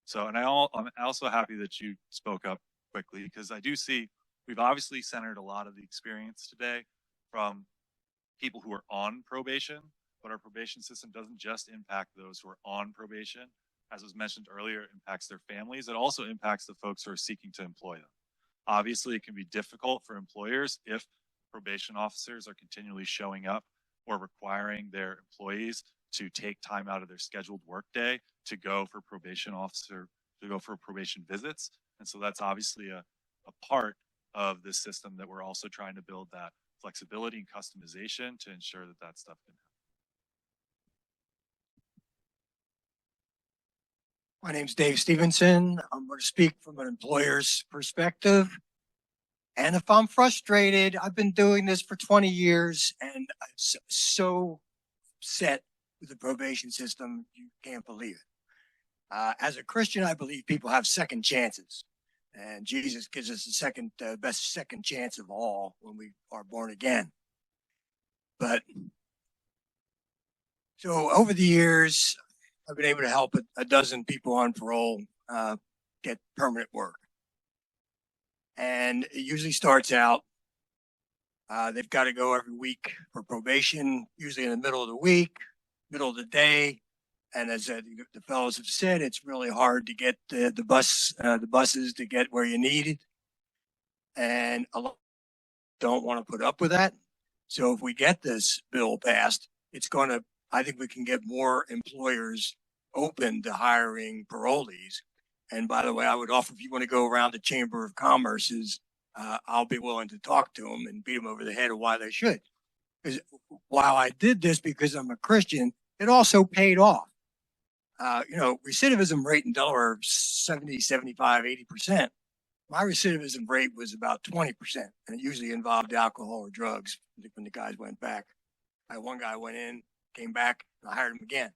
So, and I'm also happy that you spoke up quickly, because I do see we've obviously centered a lot of the experience today from people who are on probation, but our probation system doesn't just impact those who are on probation. As was mentioned earlier, it impacts their families. It also impacts the folks who are seeking to employ them. Obviously, it can be difficult for employers if probation officers are continually showing up or requiring their employees to take time out of their scheduled workday to go for probation visits. And so that's obviously a part of this system that we're also trying to build, that flexibility and customization to ensure that that stuff can happen. My name's Dave Stevenson. I'm going to speak from an employer's perspective. And if I'm frustrated, I've been doing this for 20 years and I'm so upset with the probation system, you can't believe it. As a Christian, I believe people have second chances. And Jesus gives us the best second chance of all when we are born again. But so over the years, I've been able to help a dozen people on parole get permanent work. And it usually starts out, they've got to go every week for probation, usually in the middle of the week, middle of the day. And as the fellows have said, it's really hard to get the buses to get where you need it. And a lot don't want to put up with that. So if we get this bill passed, I think we can get more employers open to hiring parolees. And by the way, I would offer, if you want to go around the Chamber of Commerce's, I'll be willing to talk to them and beat them over the head of why they should. Because while I did this because I'm a Christian, it also paid off. Recidivism rate in Delaware, 70, 75, 80%. My recidivism rate was about 20%. And it usually involved alcohol or drugs when the guys went back. I had one guy went in, came back, and I hired him again.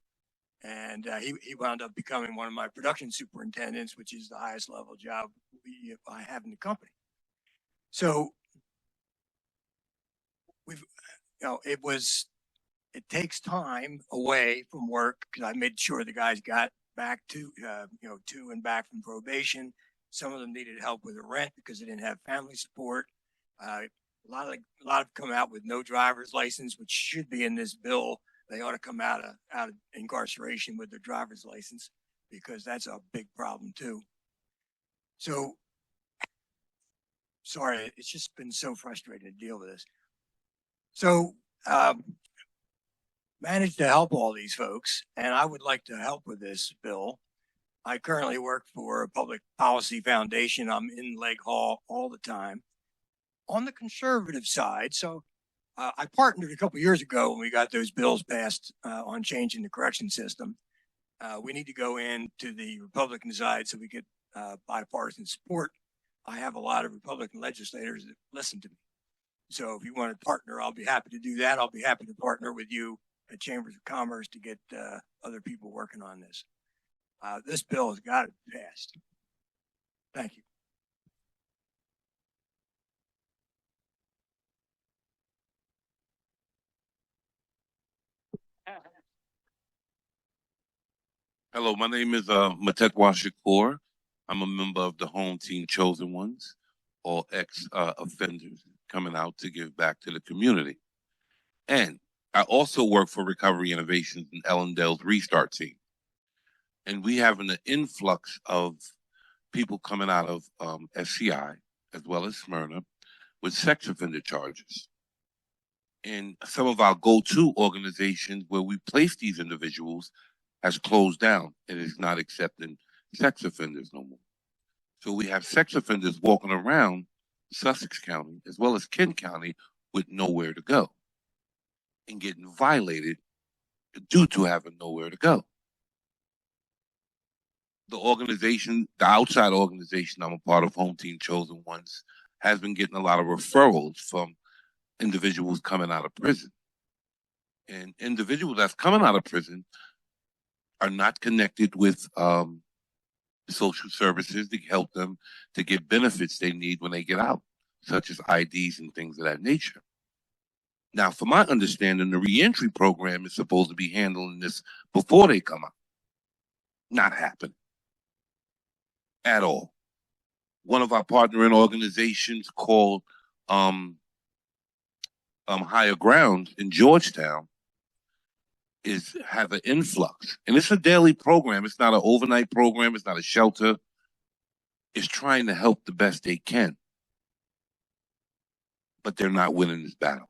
And he wound up becoming one of my production superintendents, which is the highest level job I have in the company. So it takes time away from work because I made sure the guys got back to and back from probation. Some of them needed help with the rent because they didn't have family support. A lot have come out with no driver's license, which should be in this bill. They ought to come out of incarceration with their driver's license because that's a big problem too. So, sorry, it's just been so frustrating to deal with this. So, managed to help all these folks, and I would like to help with this bill. I currently work for a public policy foundation. I'm in Lake Hall all the time. On the conservative side, so I partnered a couple years ago when we got those bills passed on changing the correction system. We need to go into the Republican side so we get bipartisan support. I have a lot of Republican legislators that listen to me. So if you want to partner, I'll be happy to do that. I'll be happy to partner with you at Chambers of Commerce to get other people working on this. This bill has got to be passed. Thank you. Hello, my name is Matekwa Shakur. I'm a member of the Home Team Chosen Ones, all ex-offenders coming out to give back to the community. And I also work for Recovery Innovations in Ellendale's Restart Team. And we have an influx of people coming out of SCI, as well as Smyrna, with sex offender charges. And some of our go-to organizations where we place these individuals has closed down and is not accepting sex offenders no more. So we have sex offenders walking around Sussex County as well as Kent County with nowhere to go and getting violated due to having nowhere to go. The organization, the outside organization I'm a part of, Home Team Chosen Ones, has been getting a lot of referrals from individuals coming out of prison. And individuals that's coming out of prison are not connected with social services to help them to get benefits they need when they get out, such as IDs and things of that nature. Now, from my understanding, the reentry program is supposed to be handling this before they come out. Not happening at all. One of our partnering organizations called Higher Ground in Georgetown have an influx, and it's a daily program. It's not an overnight program. It's not a shelter. It's trying to help the best they can, but they're not winning this battle.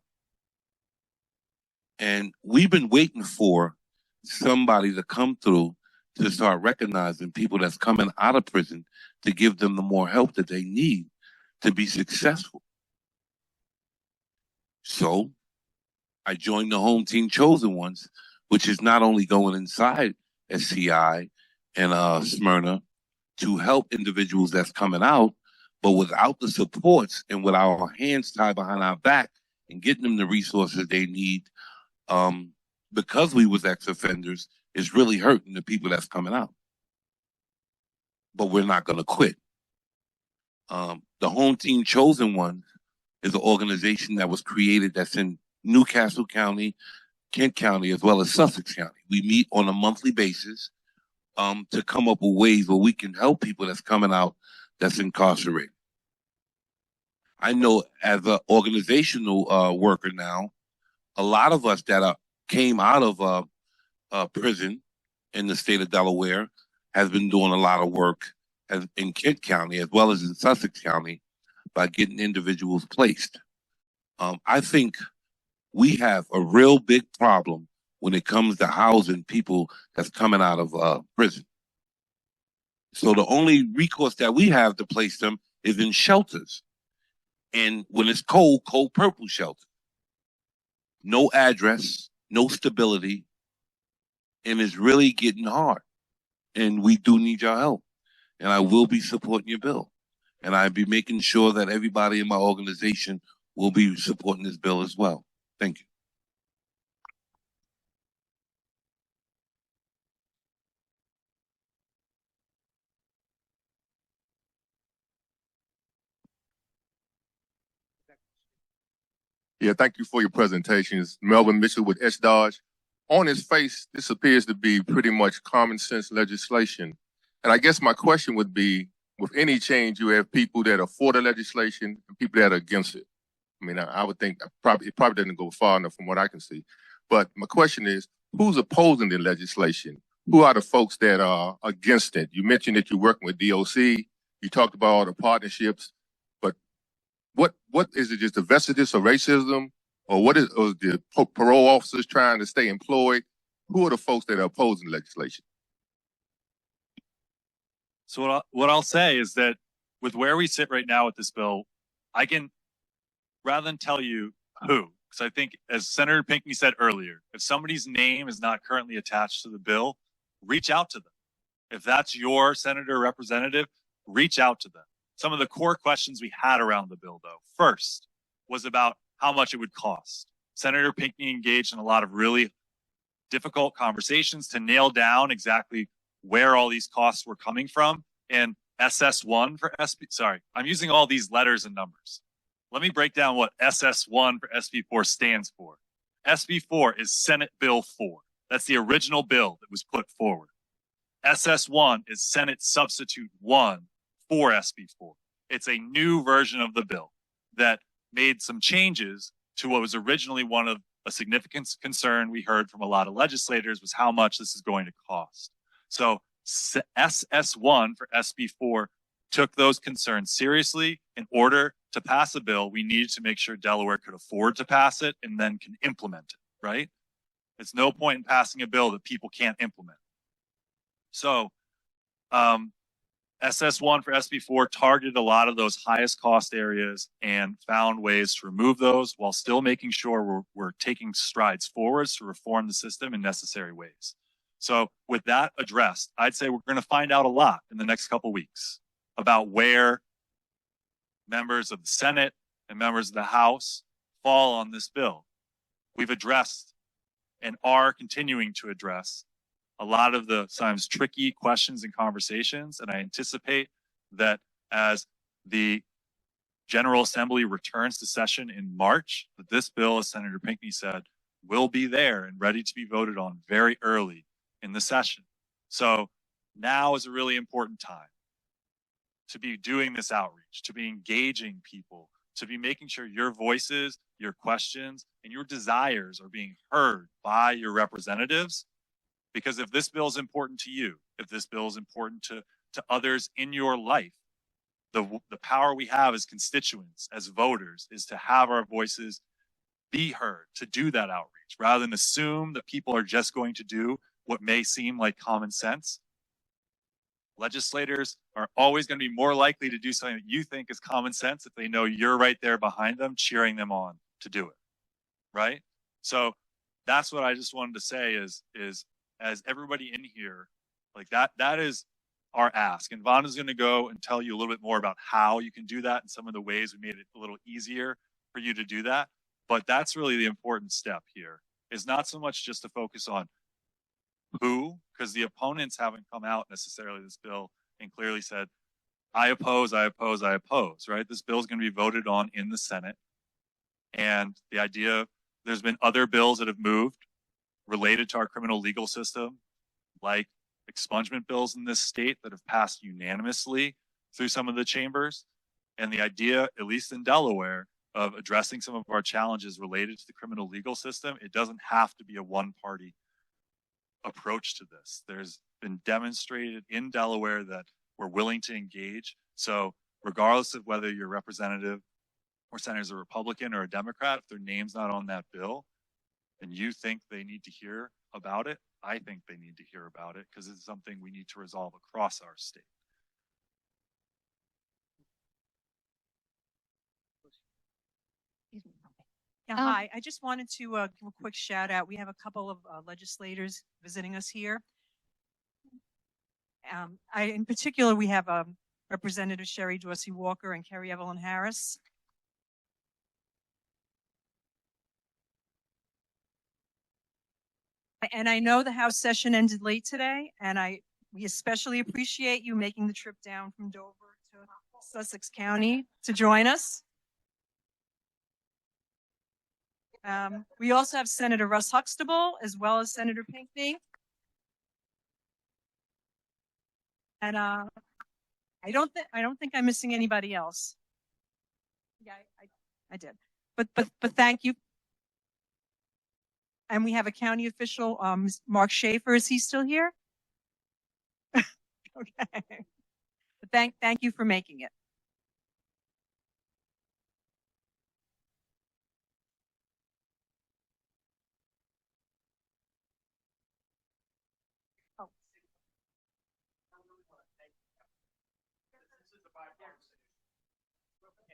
And we've been waiting for somebody to come through to start recognizing people that's coming out of prison to give them the more help that they need to be successful. So I joined the Home Team Chosen Ones, which is not only going inside SCI and Smyrna to help individuals that's coming out, but without the supports and with our hands tied behind our back and getting them the resources they need, because we was ex-offenders, is really hurting the people that's coming out. But we're not going to quit. The Home Team Chosen One is an organization that was created that's in Newcastle County, Kent County, as well as Sussex County. We meet on a monthly basis to come up with ways where we can help people that's coming out that's incarcerated. I know as an organizational worker now, a lot of us that came out of prison in the state of Delaware has been doing a lot of work in Kent County as well as in Sussex County by getting individuals placed. I think we have a real big problem when it comes to housing people that's coming out of prison. So the only recourse that we have to place them is in shelters. And when it's cold, cold purple shelter. No address, no stability, and it's really getting hard. And we do need your help. And I will be supporting your bill. And I'll be making sure that everybody in my organization will be supporting this bill as well. Thank you. Yeah, thank you for your presentations. Melvin Mitchell with S-Dodge. On its face, this appears to be pretty much common sense legislation. And I guess my question would be, with any change, you have people that are for the legislation and people that are against it. I mean, I would think it probably doesn't go far enough from what I can see. But my question is, who's opposing the legislation? Who are the folks that are against it? You mentioned that you're working with DOC. You talked about all the partnerships. But what is it, just the vestiges of racism? Or what is the parole officers trying to stay employed? Who are the folks that are opposing legislation? So what I'll say is that with where we sit right now with this bill, I can, rather than tell you who, because I think as Senator Pinckney said earlier, if somebody's name is not currently attached to the bill, reach out to them. If that's your senator or representative, reach out to them. Some of the core questions we had around the bill, though, first was about how much it would cost. Senator Pinckney engaged in a lot of really difficult conversations to nail down exactly where all these costs were coming from. And SS1 for SB, sorry, I'm using all these letters and numbers. Let me break down what SS1 for SB4 stands for. SB4 is Senate Bill 4. That's the original bill that was put forward. SS1 is Senate Substitute 1 for SB4. It's a new version of the bill that made some changes to what was originally one of a significant concern we heard from a lot of legislators was how much this is going to cost. So SS1 for SB4 took those concerns seriously. In order to pass a bill, we needed to make sure Delaware could afford to pass it and then can implement it, right? It's no point in passing a bill that people can't implement. So SS1 for SB4 targeted a lot of those highest cost areas and found ways to remove those while still making sure we're taking strides forwards to reform the system in necessary ways. So with that addressed, I'd say we're going to find out a lot in the next couple weeks about where members of the Senate and members of the House fall on this bill. We've addressed and are continuing to address a lot of the sometimes tricky questions and conversations. And I anticipate that as the General Assembly returns to session in March, that this bill, as Senator Pinckney said, will be there and ready to be voted on very early in the session. So now is a really important time to be doing this outreach, to be engaging people, to be making sure your voices, your questions, and your desires are being heard by your representatives. Because if this bill is important to you, if this bill is important to others in your life, the power we have as constituents, as voters, is to have our voices be heard, to do that outreach, rather than assume that people are just going to do what may seem like common sense. Legislators are always going to be more likely to do something that you think is common sense if they know you're right there behind them, cheering them on to do it, right? So that's what I just wanted to say is as everybody in here, like that is our ask. And Vaughn is going to go and tell you a little bit more about how you can do that and some of the ways we made it a little easier for you to do that. But that's really the important step here, is not so much just to focus on who, because the opponents haven't come out necessarily this bill and clearly said, I oppose, I oppose, I oppose, right? This bill is going to be voted on in the Senate. And the idea, there's been other bills that have moved related to our criminal legal system, like expungement bills in this state that have passed unanimously through some of the chambers. And the idea, at least in Delaware, of addressing some of our challenges related to the criminal legal system, it doesn't have to be a one-party approach to this. There's been demonstrated in Delaware that we're willing to engage. So regardless of whether your representative or senator is a Republican or a Democrat, if their name's not on that bill, and you think they need to hear about it, I think they need to hear about it because it's something we need to resolve across our state. Yeah, hi. I just wanted to give a quick shout out. We have a couple of legislators visiting us here. In particular, we have Representative Sherry Dorsey Walker and Kerry Evelyn Harris. And I know the House session ended late today, and we especially appreciate you making the trip down from Dover to Sussex County to join us. We also have Senator Russ Huxtable as well as Senator Pinckney. And I don't think I'm missing anybody else. Yeah, I did. But thank you. And we have a county official, Mark Schaefer. Is he still here? Okay. But thank you for making it.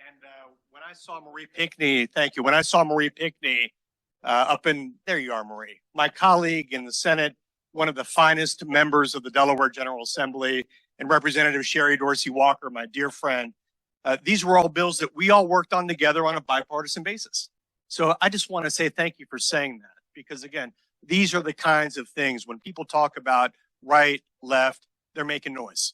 And when I saw Marie Pinckney, thank you. When I saw Marie Pinckney there you are, Marie, my colleague in the Senate, one of the finest members of the Delaware General Assembly, and Representative Sherry Dorsey Walker, my dear friend. These were all bills that we all worked on together on a bipartisan basis. So I just want to say thank you for saying that, because again, these are the kinds of things when people talk about right, left, they're making noise.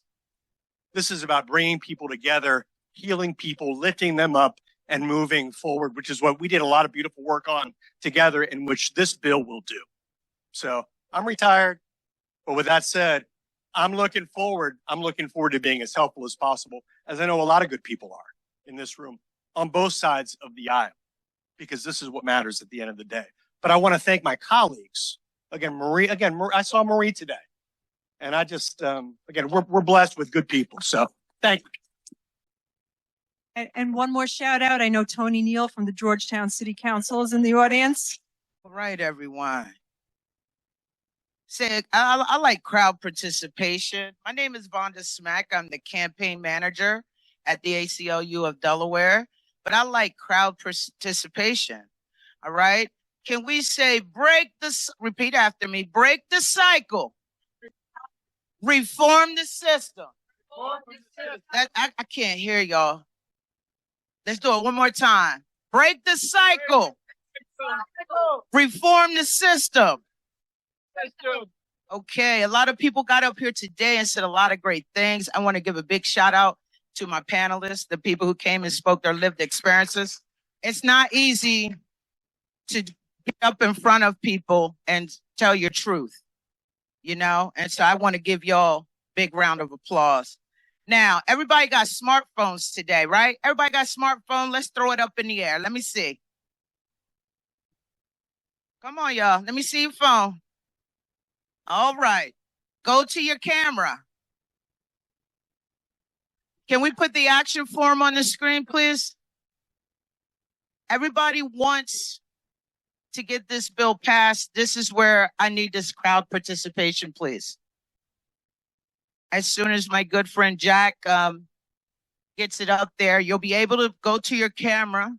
This is about bringing people together, healing people, lifting them up, and moving forward, which is what we did a lot of beautiful work on together, in which this bill will do. So I'm retired, but with that said, I'm looking forward to being as helpful as possible, as I know a lot of good people are in this room on both sides of the aisle, because this is what matters at the end of the day. But I want to thank my colleagues. Again, I saw Marie today, and I just, again, we're blessed with good people. So thank you. And one more shout out. I know Tony Neal from the Georgetown City Council is in the audience. All right, everyone. Say, I like crowd participation. My name is Vonda Smack. I'm the campaign manager at the ACLU of Delaware, but I like crowd participation. All right. Can we say repeat after me, break the cycle, reform the system. I can't hear y'all. Let's do it one more time. Break the cycle, reform the system. Okay, a lot of people got up here today and said a lot of great things. I want to give a big shout out to my panelists, the people who came and spoke their lived experiences. It's not easy to get up in front of people and tell your truth, you know? And so I want to give y'all a big round of applause. Now, everybody got smartphones today, right? Everybody got smartphone. Let's throw it up in the air. Let me see. Come on, y'all. Let me see your phone. All right. Go to your camera. Can we put the action form on the screen, please? Everybody wants to get this bill passed. This is where I need this crowd participation, please. As soon as my good friend Jack gets it up there, you'll be able to go to your camera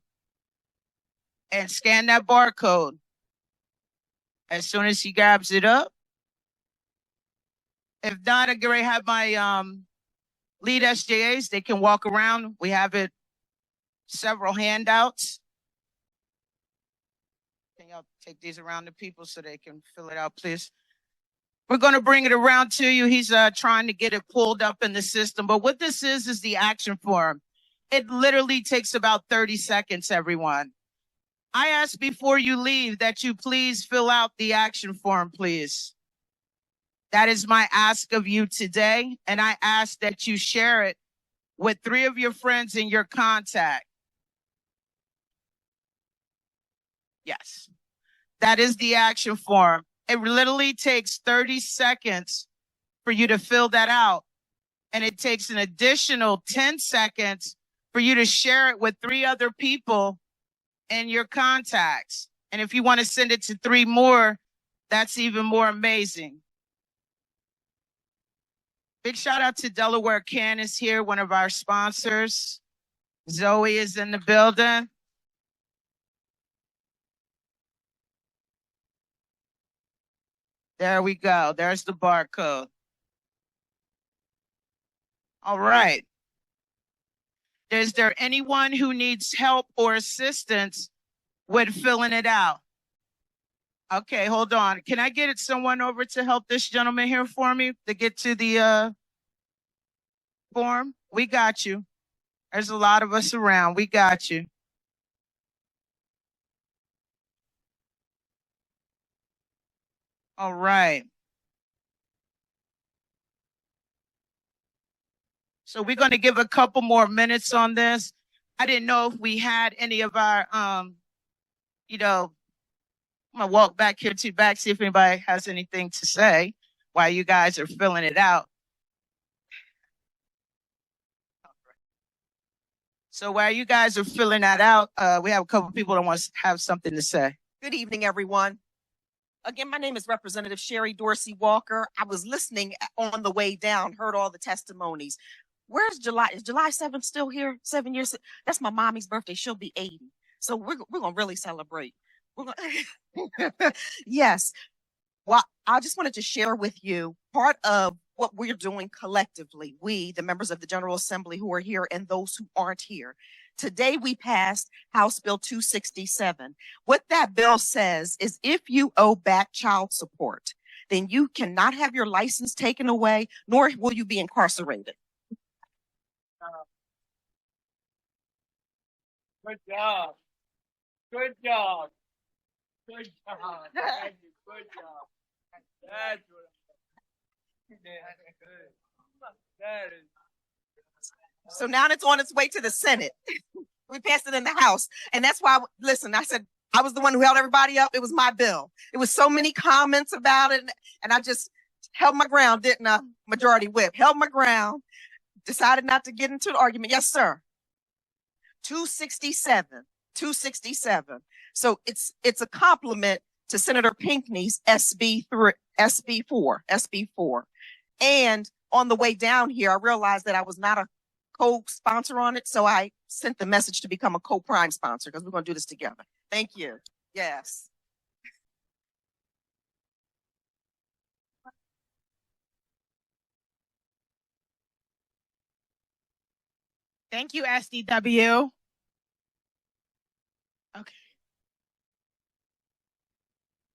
and scan that barcode. As soon as he grabs it up. If not, I'm going to have my lead SJAs. They can walk around. We have several handouts. Can y'all take these around to people so they can fill it out, please? We're going to bring it around to you. He's trying to get it pulled up in the system. But what this is the action form. It literally takes about 30 seconds, everyone. I ask before you leave that you please fill out the action form, please. That is my ask of you today. And I ask that you share it with 3 of your friends in your contact. Yes, that is the action form. It literally takes 30 seconds for you to fill that out. And it takes an additional 10 seconds for you to share it with 3 other people in your contacts. And if you want to send it to 3 more, that's even more amazing. Big shout out to Delaware Can is here, one of our sponsors. Zoe is in the building. There we go. There's the barcode. All right. Is there anyone who needs help or assistance with filling it out? Okay, hold on. Can I get someone over to help this gentleman here for me to get to the form? We got you. There's a lot of us around. We got you. All right. So we're going to give a couple more minutes on this. I didn't know if we had any of our, I'm going to walk back here to back, see if anybody has anything to say while you guys are filling it out. So while you guys are filling that out, we have a couple people that want to have something to say. Good evening, everyone. Again, my name is Representative Sherry Dorsey Walker. I was listening on the way down, heard all the testimonies. Where's July? Is July 7th still here? 7 years? That's my mommy's birthday. She'll be 80. So we're going to really celebrate. Yes. Well, I just wanted to share with you part of what we're doing collectively. We, the members of the General Assembly who are here and those who aren't here. Today we passed House Bill 267. What that bill says is if you owe back child support, then you cannot have your license taken away, nor will you be incarcerated. Good job. Good job. Good job. Thank you. Good job. That's what that is. So now it's on its way to the Senate. We passed it in the House. And that's why, listen, I said, I was the one who held everybody up. It was my bill. It was so many comments about it. And I just held my ground, didn't I? Majority whip. Held my ground. Decided not to get into the argument. Yes, sir. 267. So it's a compliment to Senator Pinckney's SB SB4. And on the way down here, I realized that I was not a co-sponsor on it. So I sent the message to become a co-prime sponsor because we're going to do this together. Thank you. Yes. Thank you, SDW. Okay.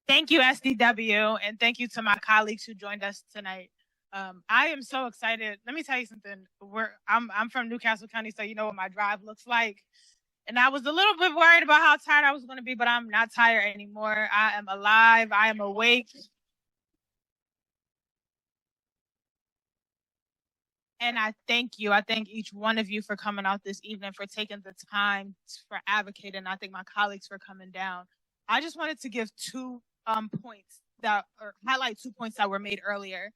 Thank you, SDW, and thank you to my colleagues who joined us tonight. I am so excited. Let me tell you something. I'm from Newcastle County, so you know what my drive looks like. And I was a little bit worried about how tired I was going to be, but I'm not tired anymore. I am alive. I am awake. And I thank you. I thank each one of you for coming out this evening, for taking the time for advocating. I thank my colleagues for coming down. I just wanted to give highlight 2 points that were made earlier.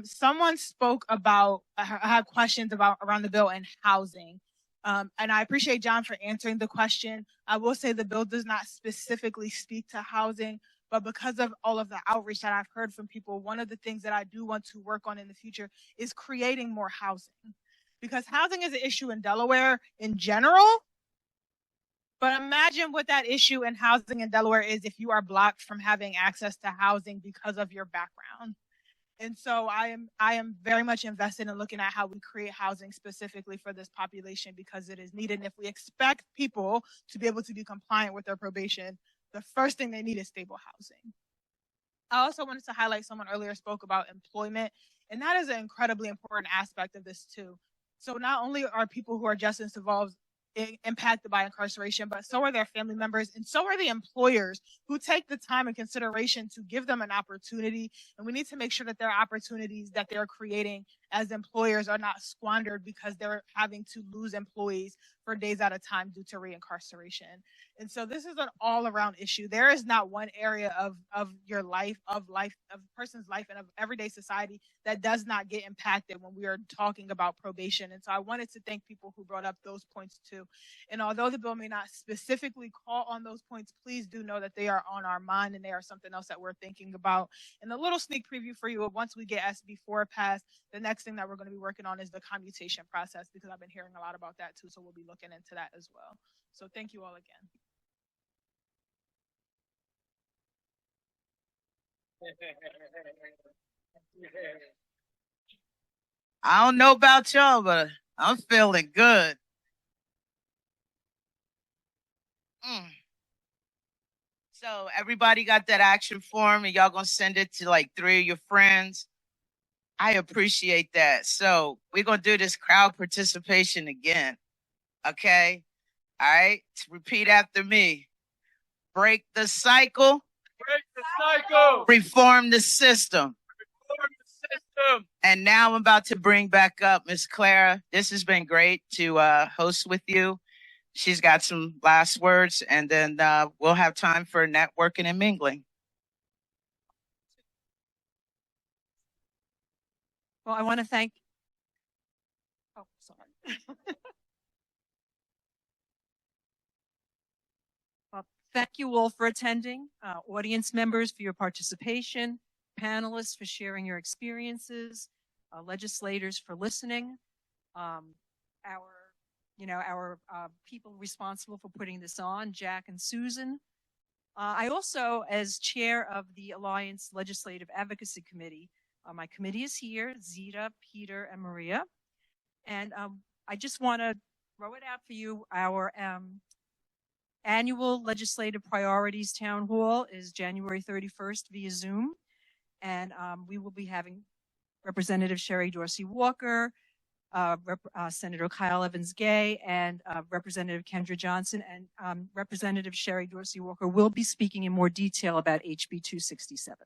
Someone spoke about, had questions around the bill and housing. And I appreciate John for answering the question. I will say the bill does not specifically speak to housing, but because of all of the outreach that I've heard from people, one of the things that I do want to work on in the future is creating more housing. Because housing is an issue in Delaware in general, but imagine what that issue in housing in Delaware is if you are blocked from having access to housing because of your background. And so I am very much invested in looking at how we create housing specifically for this population because it is needed. And if we expect people to be able to be compliant with their probation, the first thing they need is stable housing. I also wanted to highlight, someone earlier spoke about employment, and that is an incredibly important aspect of this too. So not only are people who are justice involved impacted by incarceration, but so are their family members, and so are the employers who take the time and consideration to give them an opportunity. And we need to make sure that their opportunities that they're creating as employers are not squandered because they're having to lose employees for days at a time due to reincarceration. And so this is an all-around issue. There is not one area of your life, of a person's life and of everyday society that does not get impacted when we are talking about probation. And so I wanted to thank people who brought up those points too. And although the bill may not specifically call on those points, please do know that they are on our mind and they are something else that we're thinking about. And a little sneak preview for you, once we get SB4 passed, the next thing that we're going to be working on is the commutation process, because I've been hearing a lot about that too. So we'll be looking into that as well. So thank you all again. I don't know about y'all, but I'm feeling good. So everybody got that action form and y'all gonna send it to like 3 of your friends. I appreciate that. So we're gonna do this crowd participation again. Okay. All right. Repeat after me. Break the cycle. Break the cycle. Reform the system. Reform the system. And now I'm about to bring back up Miss Clara. This has been great to host with you. She's got some last words, and then we'll have time for networking and mingling. Well, I want to thank. Oh, sorry. Well, thank you all for attending, audience members for your participation, panelists for sharing your experiences, legislators for listening, our people responsible for putting this on, Jack and Susan. I also, as chair of the Alliance Legislative Advocacy Committee, my committee is here, Zita, Peter, and Maria. And I just want to throw it out for you. Our annual Legislative Priorities Town Hall is January 31st via Zoom. And we will be having Representative Sherry Dorsey Walker, Senator Kyle Evans-Gay, and Representative Kendra Johnson, and Representative Sherry Dorsey Walker will be speaking in more detail about HB 267.